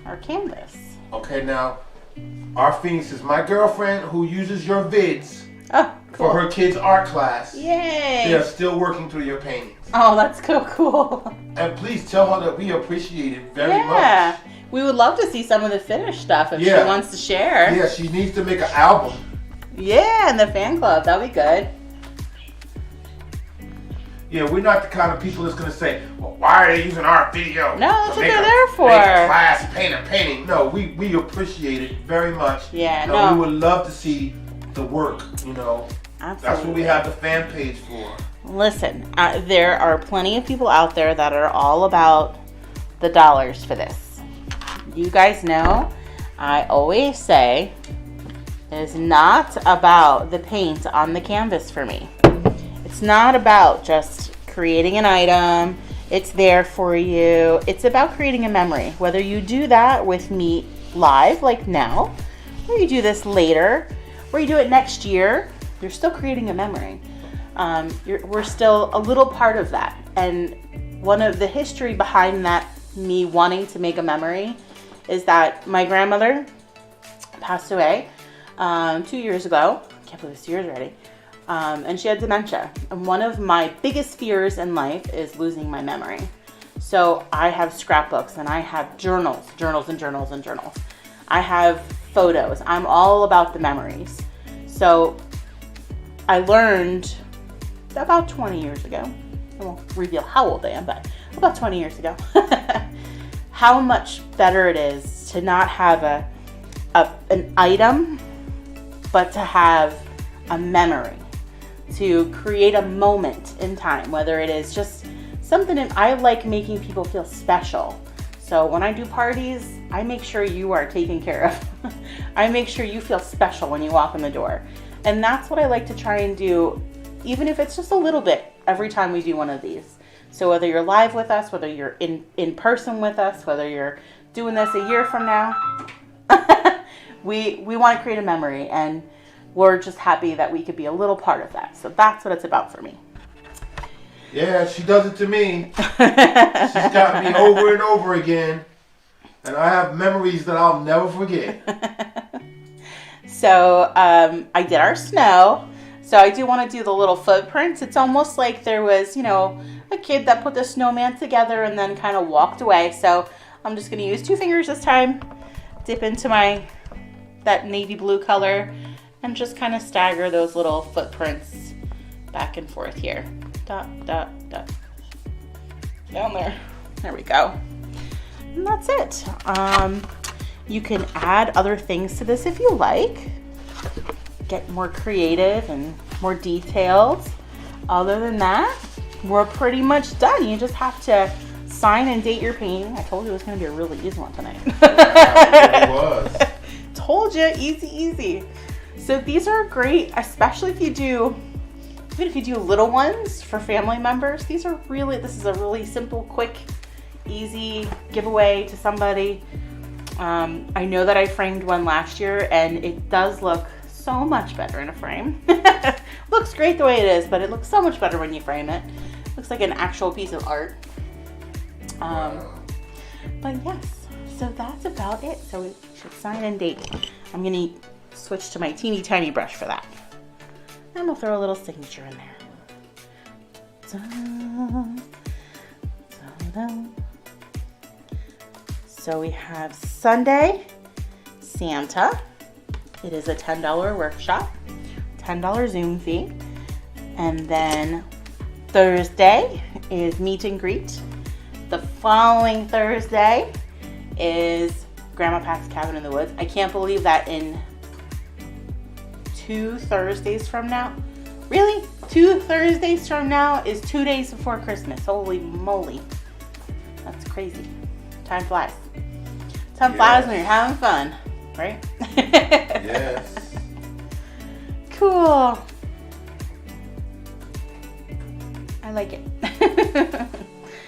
our canvas. Okay, now, our Phoenix is my girlfriend who uses your vids for her kids' art class. Yay! They are still working through your paintings. Oh, that's so cool. And please tell her that we appreciate it very much. Yeah, we would love to see some of the finished stuff if she wants to share. Yeah, she needs to make an album. Yeah, in the fan club, that'd be good. Yeah, we're not the kind of people that's going to say, well, why are they using our video? No, that's what they're there for. Make a class, paint a painting. No, we appreciate it very much. Yeah, We would love to see the work, Absolutely. That's what we have the fan page for. Listen, there are plenty of people out there that are all about the dollars for this. You guys know, I always say, it is not about the paint on the canvas for me. It's not about just creating an item. It's there for you. It's about creating a memory. Whether you do that with me live, like now, or you do this later, or you do it next year, you're still creating a memory. We're still a little part of that. And one of the history behind that, me wanting to make a memory, is that my grandmother passed away 2 years ago. I can't believe it's 2 years already. And she had dementia. And one of my biggest fears in life is losing my memory. So I have scrapbooks and I have journals. I have photos. I'm all about the memories. So I learned about 20 years ago, I won't reveal how old I am, but about 20 years ago, how much better it is to not have an item, but to have a memory, to create a moment in time, whether it is just something that I like making people feel special. So when I do parties, I make sure you are taken care of. I make sure you feel special when you walk in the door. And that's what I like to try and do, even if it's just a little bit, every time we do one of these. So whether you're live with us, whether you're in person with us, whether you're doing this a year from now, we want to create a memory, and we're just happy that we could be a little part of that. So that's what it's about for me. Yeah, she does it to me. She's got me over and over again, and I have memories that I'll never forget. So I did our snow. So I do want to do the little footprints. It's almost like there was, a kid that put the snowman together and then kind of walked away. So I'm just going to use 2 fingers this time, dip into that navy blue color, and just kind of stagger those little footprints back and forth here. Dot, dot, dot. Down there. There we go. And that's it. You can add other things to this if you like. Get more creative and more detailed. Other than that, we're pretty much done. You just have to sign and date your painting. I told you it was going to be a really easy one tonight. Yeah, it was. Told you, easy. So these are great, especially if you do, even if you do little ones for family members. This is a really simple, quick, easy giveaway to somebody. I know that I framed one last year, and it does look so much better in a frame. Looks great the way it is, but it looks so much better when you frame it. Looks like an actual piece of art. But yes, so that's about it. So we should sign and date. I'm gonna switch to my teeny tiny brush for that. And we'll throw a little signature in there. Dun, dun, dun. So we have Sunday, Santa. It is a $10 workshop, $10 Zoom fee. And then Thursday is meet and greet. The following Thursday is Grandma Pat's Cabin in the Woods. I can't believe that in 2 Thursdays from now. Really? 2 Thursdays from now is 2 days before Christmas. Holy moly. That's crazy. Time flies. Time flies when you're having fun, right? Yes. Cool. I like it.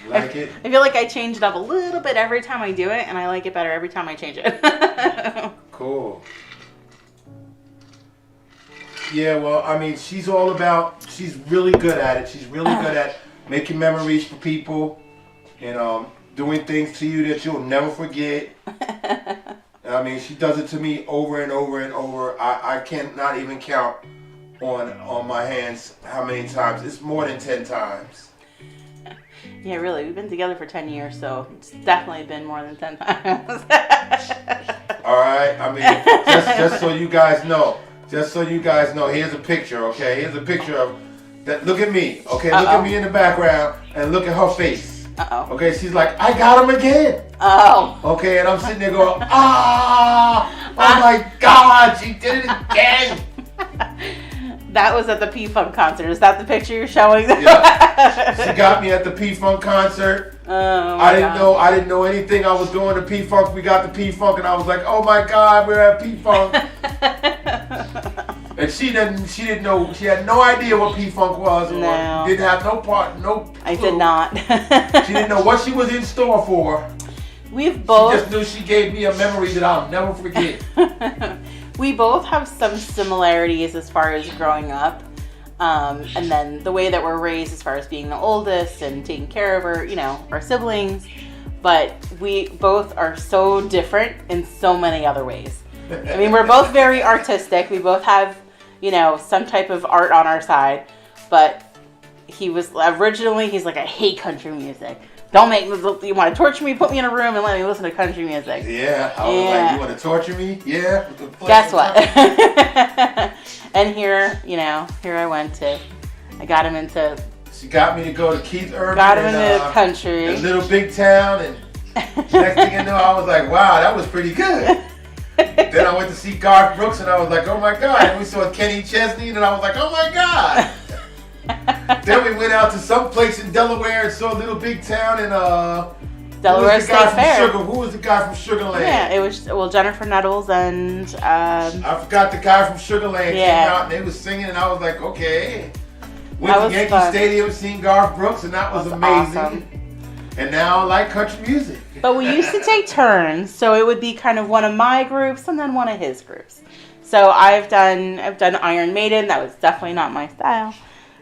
Like it? I feel like I change it up a little bit every time I do it, and I like it better every time I change it. Cool. Yeah, well, I mean, she's really good at it. She's really good at making memories for people and doing things to you that you'll never forget. I mean, she does it to me over and over and over. I can't not even count on my hands how many times. It's more than 10 times. Yeah, really. We've been together for 10 years, so it's definitely been more than 10 times. All right. I mean, just so you guys know. Here's a picture, okay? Here's a picture of that. Look at me, okay? Look at me in the background and look at her face. Okay, she's like, I got him again. Okay, and I'm sitting there going, oh my God, she did it again. That was at the P-Funk concert. Is that the picture you're showing? Yeah. She got me at the P-Funk concert. I didn't know anything. I was going to P-Funk. We got the P-Funk, and I was like, oh my God, we're at P-Funk. And she didn't know. She had no idea what P-Funk was. Or No. didn't have no clue. I did not. She didn't know what she was in store for. We've both. She just knew she gave me a memory that I'll never forget. We both have some similarities as far as growing up. And then the way that we're raised as far as being the oldest and taking care of our siblings. But we both are so different in so many other ways. I mean, we're both very artistic. We both have, some type of art on our side. But he's like, I hate country music. Don't make me, you want to torture me, put me in a room and let me listen to country music. Yeah, I was like, you want to torture me? Yeah. Guess what? And here I went I got him into. She got me to go to Keith Urban. Got him into country. A little big town, and next thing you know, I was like, wow, that was pretty good. Then I went to see Garth Brooks, and I was like, oh my God. And we saw Kenny Chesney, and I was like, oh my God. Then we went out to some place in Delaware and saw a little big town in Delaware State Fair. Who was the guy from Sugarland? Yeah, it was Jennifer Nettles and I forgot the guy from Sugarland came out and they was singing and I was like, okay. Went to Yankee Stadium, seen Garth Brooks, and that was amazing. Awesome. And now I like country music. But we used to take turns, so it would be kind of one of my groups and then one of his groups. So I've done Iron Maiden. That was definitely not my style.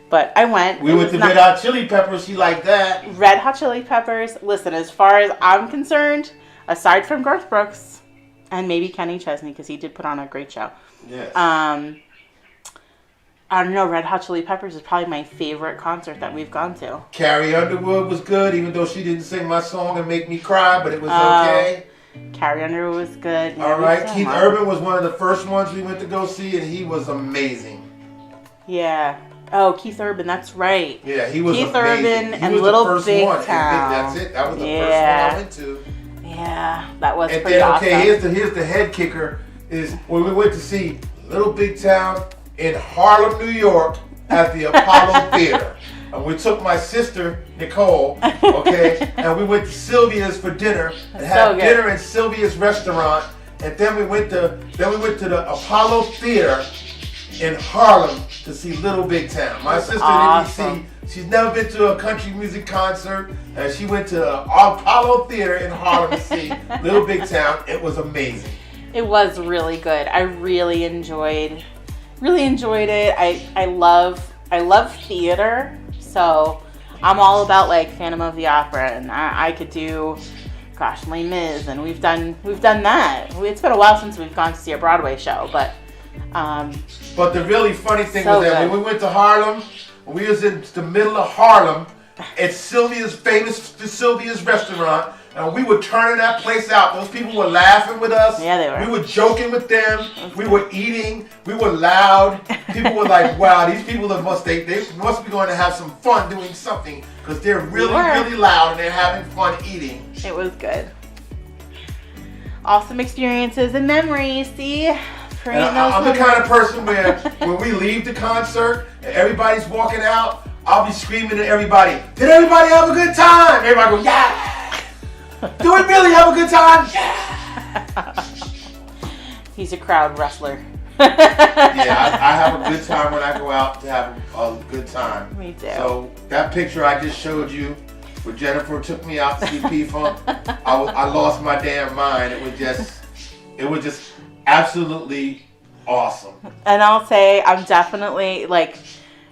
But I went. We went to Red Hot Chili Peppers. She liked that. Red Hot Chili Peppers. Listen, as far as I'm concerned, aside from Garth Brooks and maybe Kenny Chesney, because he did put on a great show. Yes. I don't know. Red Hot Chili Peppers is probably my favorite concert that we've gone to. Carrie Underwood was good, even though she didn't sing my song and make me cry, but it was okay. Carrie Underwood was good. All right. Keith Urban was one of the first ones we went to go see, and he was amazing. Yeah. Oh, Keith Urban, that's right. Yeah, he was Keith amazing. Urban and Little Big Town. That's it. That was the first one I went to. Yeah, that was and pretty awesome. Okay, here's the head kicker, is when we went to see Little Big Town in Harlem, New York at the Apollo Theater. And we took my sister, Nicole, okay, and we went to Sylvia's for dinner and had dinner in Sylvia's restaurant. And then we went to the Apollo Theater in Harlem to see Little Big Town. My sister didn't she's never been to a country music concert, and she went to the Apollo Theater in Harlem to see Little Big Town. It was amazing. It was really good. I really enjoyed it. I love theater, so I'm all about like Phantom of the Opera, and I could do Les Mis, and we've done that. It's been a while since we've gone to see a Broadway show, but the really funny thing was that when we went to Harlem, we was in the middle of Harlem at Sylvia's restaurant, and we were turning that place out. Those people were laughing with us. Yeah, they were. We were joking with them. We were eating. We were loud. People were like, wow, these people must be going to have some fun doing something, because they're really, really loud and they're having fun eating. It was good. Awesome experiences and memories. See? I'm the kind of person where when we leave the concert and everybody's walking out, I'll be screaming at everybody, did everybody have a good time? Everybody go, yeah! Do we really have a good time? Yeah! He's a crowd wrestler. Yeah, I have a good time when I go out to have a good time. Me too. So that picture I just showed you, where Jennifer took me out to see P-Funk, I lost my damn mind. It was just absolutely awesome. And I'll say I'm definitely like.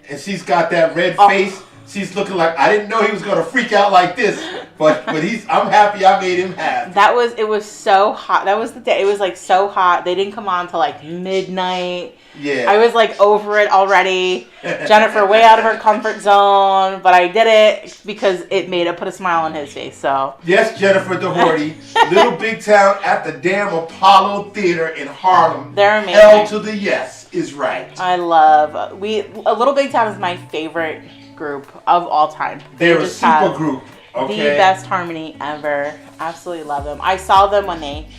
And she's got that red face. She's looking like, I didn't know he was gonna freak out like this, but I'm happy I made him happy. It was so hot. That was the day. It was like so hot. They didn't come on till like midnight. Yeah. I was like over it already. Jennifer way out of her comfort zone, but I did it because it put a smile on his face. So yes, Jennifer Doherty, Little Big Town at the damn Apollo Theater in Harlem. They're amazing. Hell to the yes is right. I love A Little Big Town is my favorite group of all time. They're a super group. Okay. The best harmony ever. Absolutely love them. I saw them when they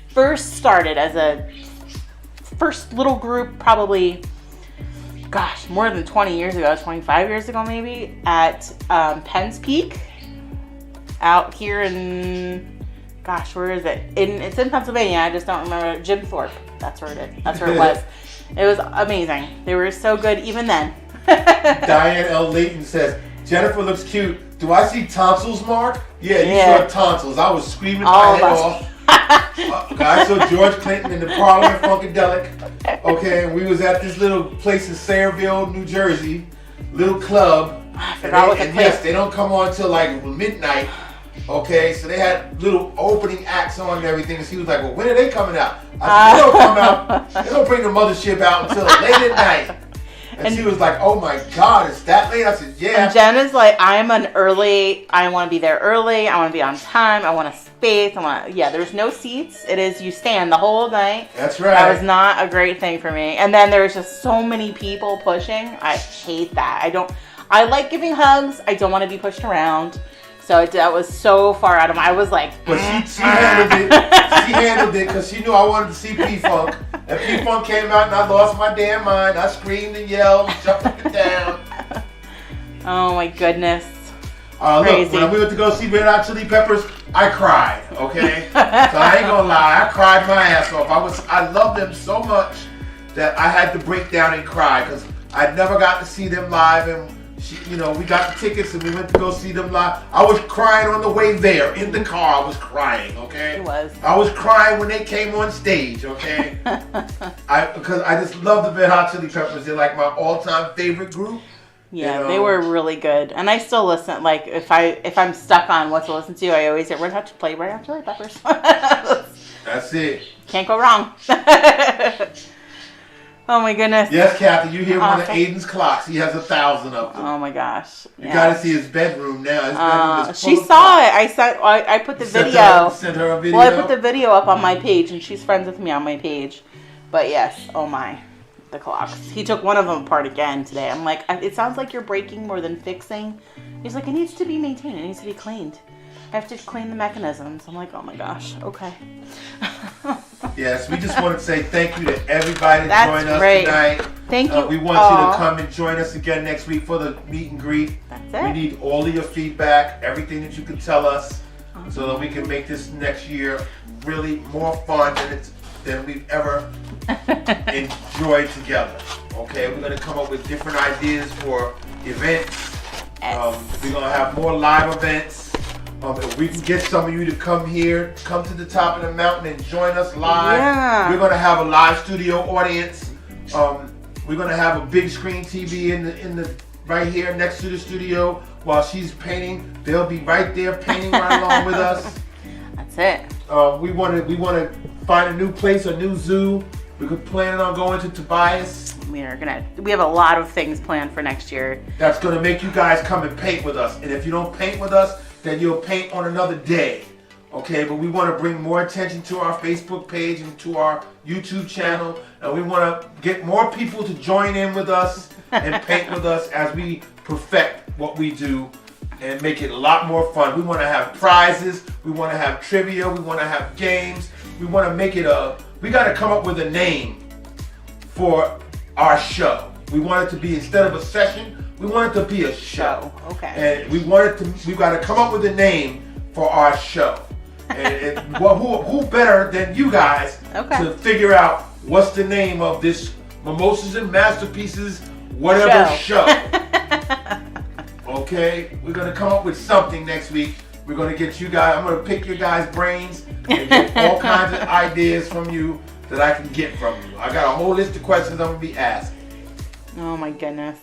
first started as a first little group, probably, more than 20 years ago, 25 years ago maybe, at Penn's Peak out here in, where is it? It's in Pennsylvania. I just don't remember. Jim Thorpe. That's where it is. That's where it was. It was amazing. They were so good even then. Diane L. Layton says, Jennifer looks cute. Do I see tonsils, Mark? Yeah, you saw tonsils. I was screaming my head off. I saw George Clinton in the Parliament Funkadelic. Okay, and we was at this little place in Sayreville, New Jersey, little club. I forgot what the place. Yes, they don't come on till like midnight. Okay, so they had little opening acts on and everything. And she was like, well, when are they coming out? I said, they don't come out. They don't bring the mothership out until late at night. And she was like, oh my God, it's that late? I said, yeah. And Jen is like, I want to be there early. I want to be on time. I want a space. There's no seats. It is, you stand the whole night. That's right. That was not a great thing for me. And then there's just so many people pushing. I hate that. I like giving hugs. I don't want to be pushed around. So that was so far out of I was like... But she handled it. She handled it because she knew I wanted to see P-Funk. And P-Funk came out and I lost my damn mind. I screamed and yelled and jumped up and down. Oh my goodness. Look, when we went to go see Red Hot Chili Peppers, I cried, okay? So I ain't gonna lie, I cried my ass off. I loved them so much that I had to break down and cry because I never got to see them live, and we got the tickets and we went to go see them live. I was crying on the way there in the car. I was crying, okay? It was. I was crying when they came on stage, okay? Because I just love the Red Hot Chili Peppers. They're like my all-time favorite group. Yeah, they were really good, and I still listen. Like if I'm stuck on what to listen to, I always get Red Hot Chili Peppers. That's it. Can't go wrong. Oh my goodness. Yes, Kathy, you hear one of Aiden's clocks. He has 1,000 of them. Oh my gosh. You got to see his bedroom now. His bedroom is full she of saw clocks. it. I put the video. Sent her a video. Well, I put the video up on my page, and she's friends with me on my page. But yes, oh my, the clocks. He took one of them apart again today. I'm like, it sounds like you're breaking more than fixing. He's like, it needs to be maintained. It needs to be cleaned. I have to clean the mechanisms. I'm like, oh my gosh, okay. Yes, we just want to say thank you to everybody that joined us tonight. Thank you. We want you to come and join us again next week for the meet and greet. That's it. We need all of your feedback, everything that you can tell us, so that we can make this next year really more fun than we've ever enjoyed together. Okay, we're going to come up with different ideas for events. We're going to have more live events. If we can get some of you to come to the top of the mountain and join us live. We're going to have a live studio audience. We're going to have a big screen TV in the right here next to the studio while she's painting. They'll be right there painting right along with us. That's it. We want to find a new place, a new zoo. We're planning on going to Tobias. We have a lot of things planned for next year. That's going to make you guys come and paint with us. And if you don't paint with us, then you'll paint on another day. Okay, but we want to bring more attention to our Facebook page and to our YouTube channel. And we want to get more people to join in with us and paint with us as we perfect what we do and make it a lot more fun. We want to have prizes. We want to have trivia. We want to have games. We want to make it we got to come up with a name for our show. We want it to be, instead of a session, we want it to be a show. Okay. And we got to come up with a name for our show. And who better than you guys to figure out what's the name of this Mimosas and Masterpieces whatever show. Okay? We're going to come up with something next week. We're going to get you guys, I'm going to pick your guys' brains and get all kinds of ideas from you that I can get from you. I got a whole list of questions I'm going to be asking. Oh my goodness.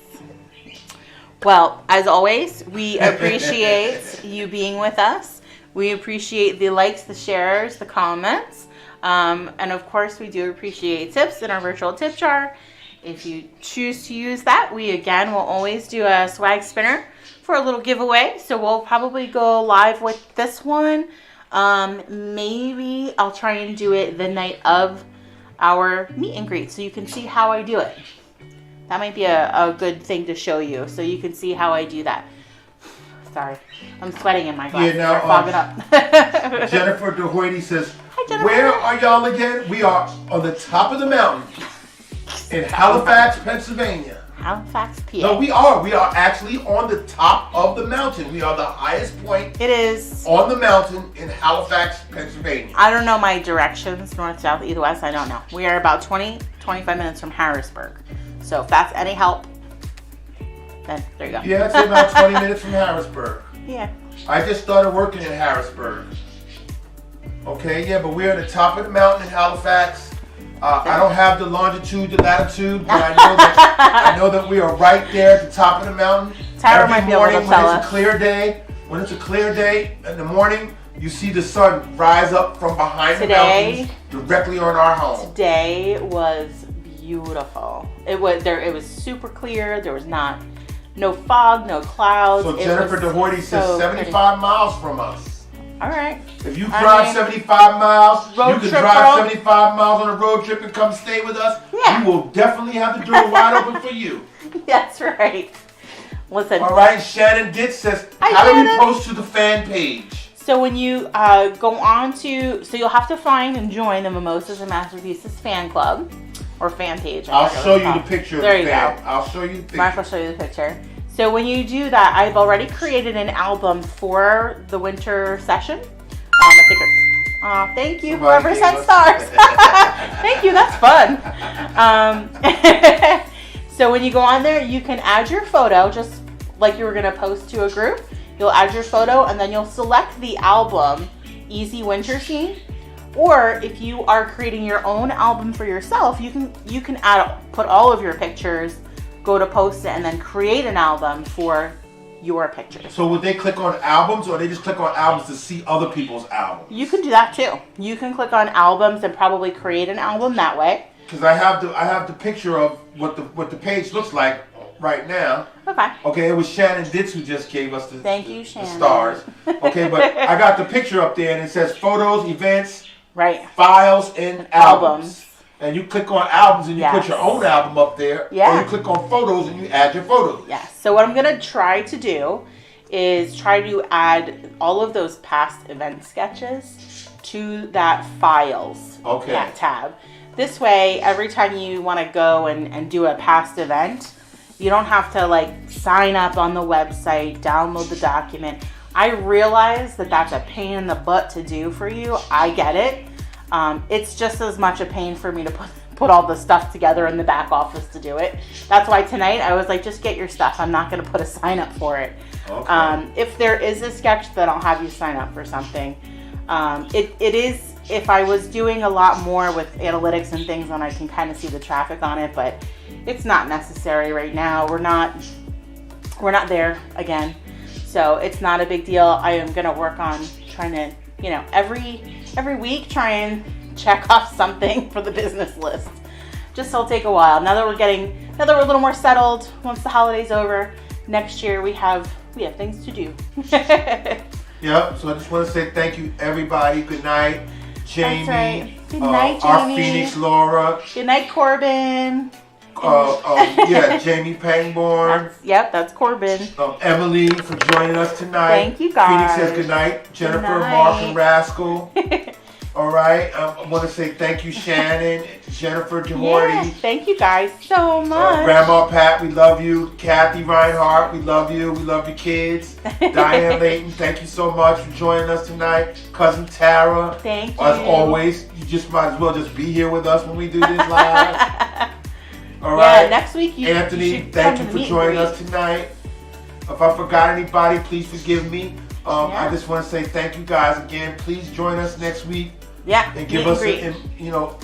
Well, as always, we appreciate you being with us. We appreciate the likes, the shares, the comments. And of course, we do appreciate tips in our virtual tip jar. If you choose to use that, we again will always do a swag spinner for a little giveaway. So we'll probably go live with this one. Maybe I'll try and do it the night of our meet and greet so you can see how I do it. That might be a good thing to show you so you can see how I do that. Sorry, I'm sweating in my glasses. Yeah, fogging up. Jennifer DeHoyty says, hi, Jennifer. Where are y'all again? We are on the top of the mountain in Halifax, Pennsylvania. Halifax, PA. No, we are. We are actually on the top of the mountain. We are the highest point It is. on the mountain in Halifax, Pennsylvania. I don't know my directions, north, south, east, west. I don't know. We are about 25 minutes from Harrisburg. So if that's any help, then there you go. Yeah, it's about 20 minutes from Harrisburg. Yeah. I just started working in Harrisburg. Okay, yeah, but we're at the top of the mountain in Halifax. I don't have the longitude, the latitude, but I know that we are right there at the top of the mountain. Tyra might be able to tell when us. When it's a clear day in the morning, you see the sun rise up from behind the mountains directly on our home. Today was beautiful. It was super clear. There was no fog, no clouds. So Jennifer DeHorty says 75 miles from us. All right. If you drive 75 miles, you can drive 75 miles on a road trip and come stay with us. Yeah. We will definitely have the door wide open for you. That's right. Listen. All right. Shannon Ditz says, how do we post to the fan page? So when you go on to, so you'll have to find and join the Mimosas and Masterpieces fan club or fan page. I'll show you the picture of the fan. I'll show you the picture. Mark will show you the picture. So when you do that, I've already created an album for the winter session. Thank you, whoever sent stars. Thank you, that's fun. So when you go on there, you can add your photo, just like you were gonna post to a group. You'll add your photo and then you'll select the album, Easy Winter Scene. Or if you are creating your own album for yourself, you can put all of your pictures, go to post it, and then create an album for your pictures. So would they click on albums, or they just click on albums to see other people's albums? You can do that too. You can click on albums and probably create an album that way. Because I have the picture of what the page looks like right now. Okay. Okay, it was Shannon Ditz who just gave us the Shannon. stars. Okay, but I got the picture up there and it says photos, events, right, files, and albums. And you click on albums and you put your own album up there. Yeah. Or you click on photos and you add your photos. Yes. So what I'm going to try to do is try to add all of those past event sketches to that files that tab. This way, every time you want to go and do a past event, you don't have to sign up on the website, download the document. I realize that that's a pain in the butt to do for you. I get it. It's just as much a pain for me to put all the stuff together in the back office to do it. That's why tonight I was like, just get your stuff. I'm not going to put a sign up for it. Okay. If there is a sketch, then I'll have you sign up for something. It is, if I was doing a lot more with analytics and things, then I can kind of see the traffic on it, but it's not necessary right now. We're not there again. So it's not a big deal. I am going to work on trying to, every week try and check off something for the business list. Just it'll take a while. Now that we're a little more settled, once the holiday's over, next year we have things to do. Yep. So I just want to say thank you, everybody. Good night, Jamie. That's right. Good night, Jamie. Our Phoenix Laura. Good night, Corbin. Jamie Pangborn. That's Corbin. Emily for joining us tonight. Thank you, guys. Phoenix says good night. Jennifer, good night. Mark, and Rascal. All right. I want to say thank you, Shannon, Jennifer DeHorty. Yeah, thank you guys so much. Grandma Pat, we love you. Kathy Reinhardt, we love you. We love your kids. Diane Layton, thank you so much for joining us tonight. Cousin Tara. Thank you. As always, you just might as well just be here with us when we do this live. All right. Yeah, next week Anthony, thank you for joining us tonight. If I forgot anybody, please forgive me. I just want to say thank you guys again. Please join us next week. Yeah. And give us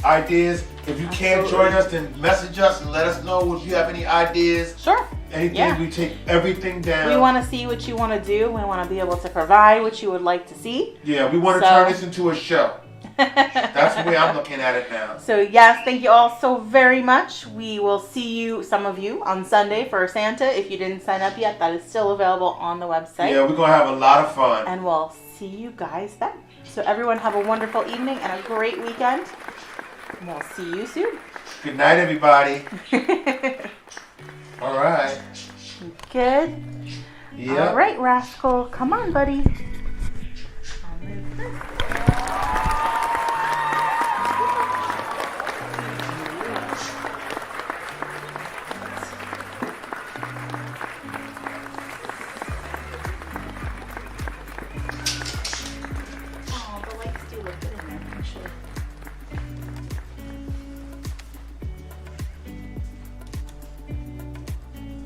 ideas. If you can't join us, then message us and let us know if you have any ideas. Sure. Anything, we take everything down. We want to see what you want to do. We want to be able to provide what you would like to see. Yeah, we want to turn this into a show. That's the way I'm looking at it now. So yes, thank you all so very much. We will see some of you on Sunday for Santa. If you didn't sign up yet, that is still available on the website. Yeah, we're going to have a lot of fun. And we'll see you guys then. So everyone have a wonderful evening and a great weekend. And we'll see you soon. Good night, everybody. All right. Good. Yeah. All right, Rascal. Come on, buddy. I'll move this.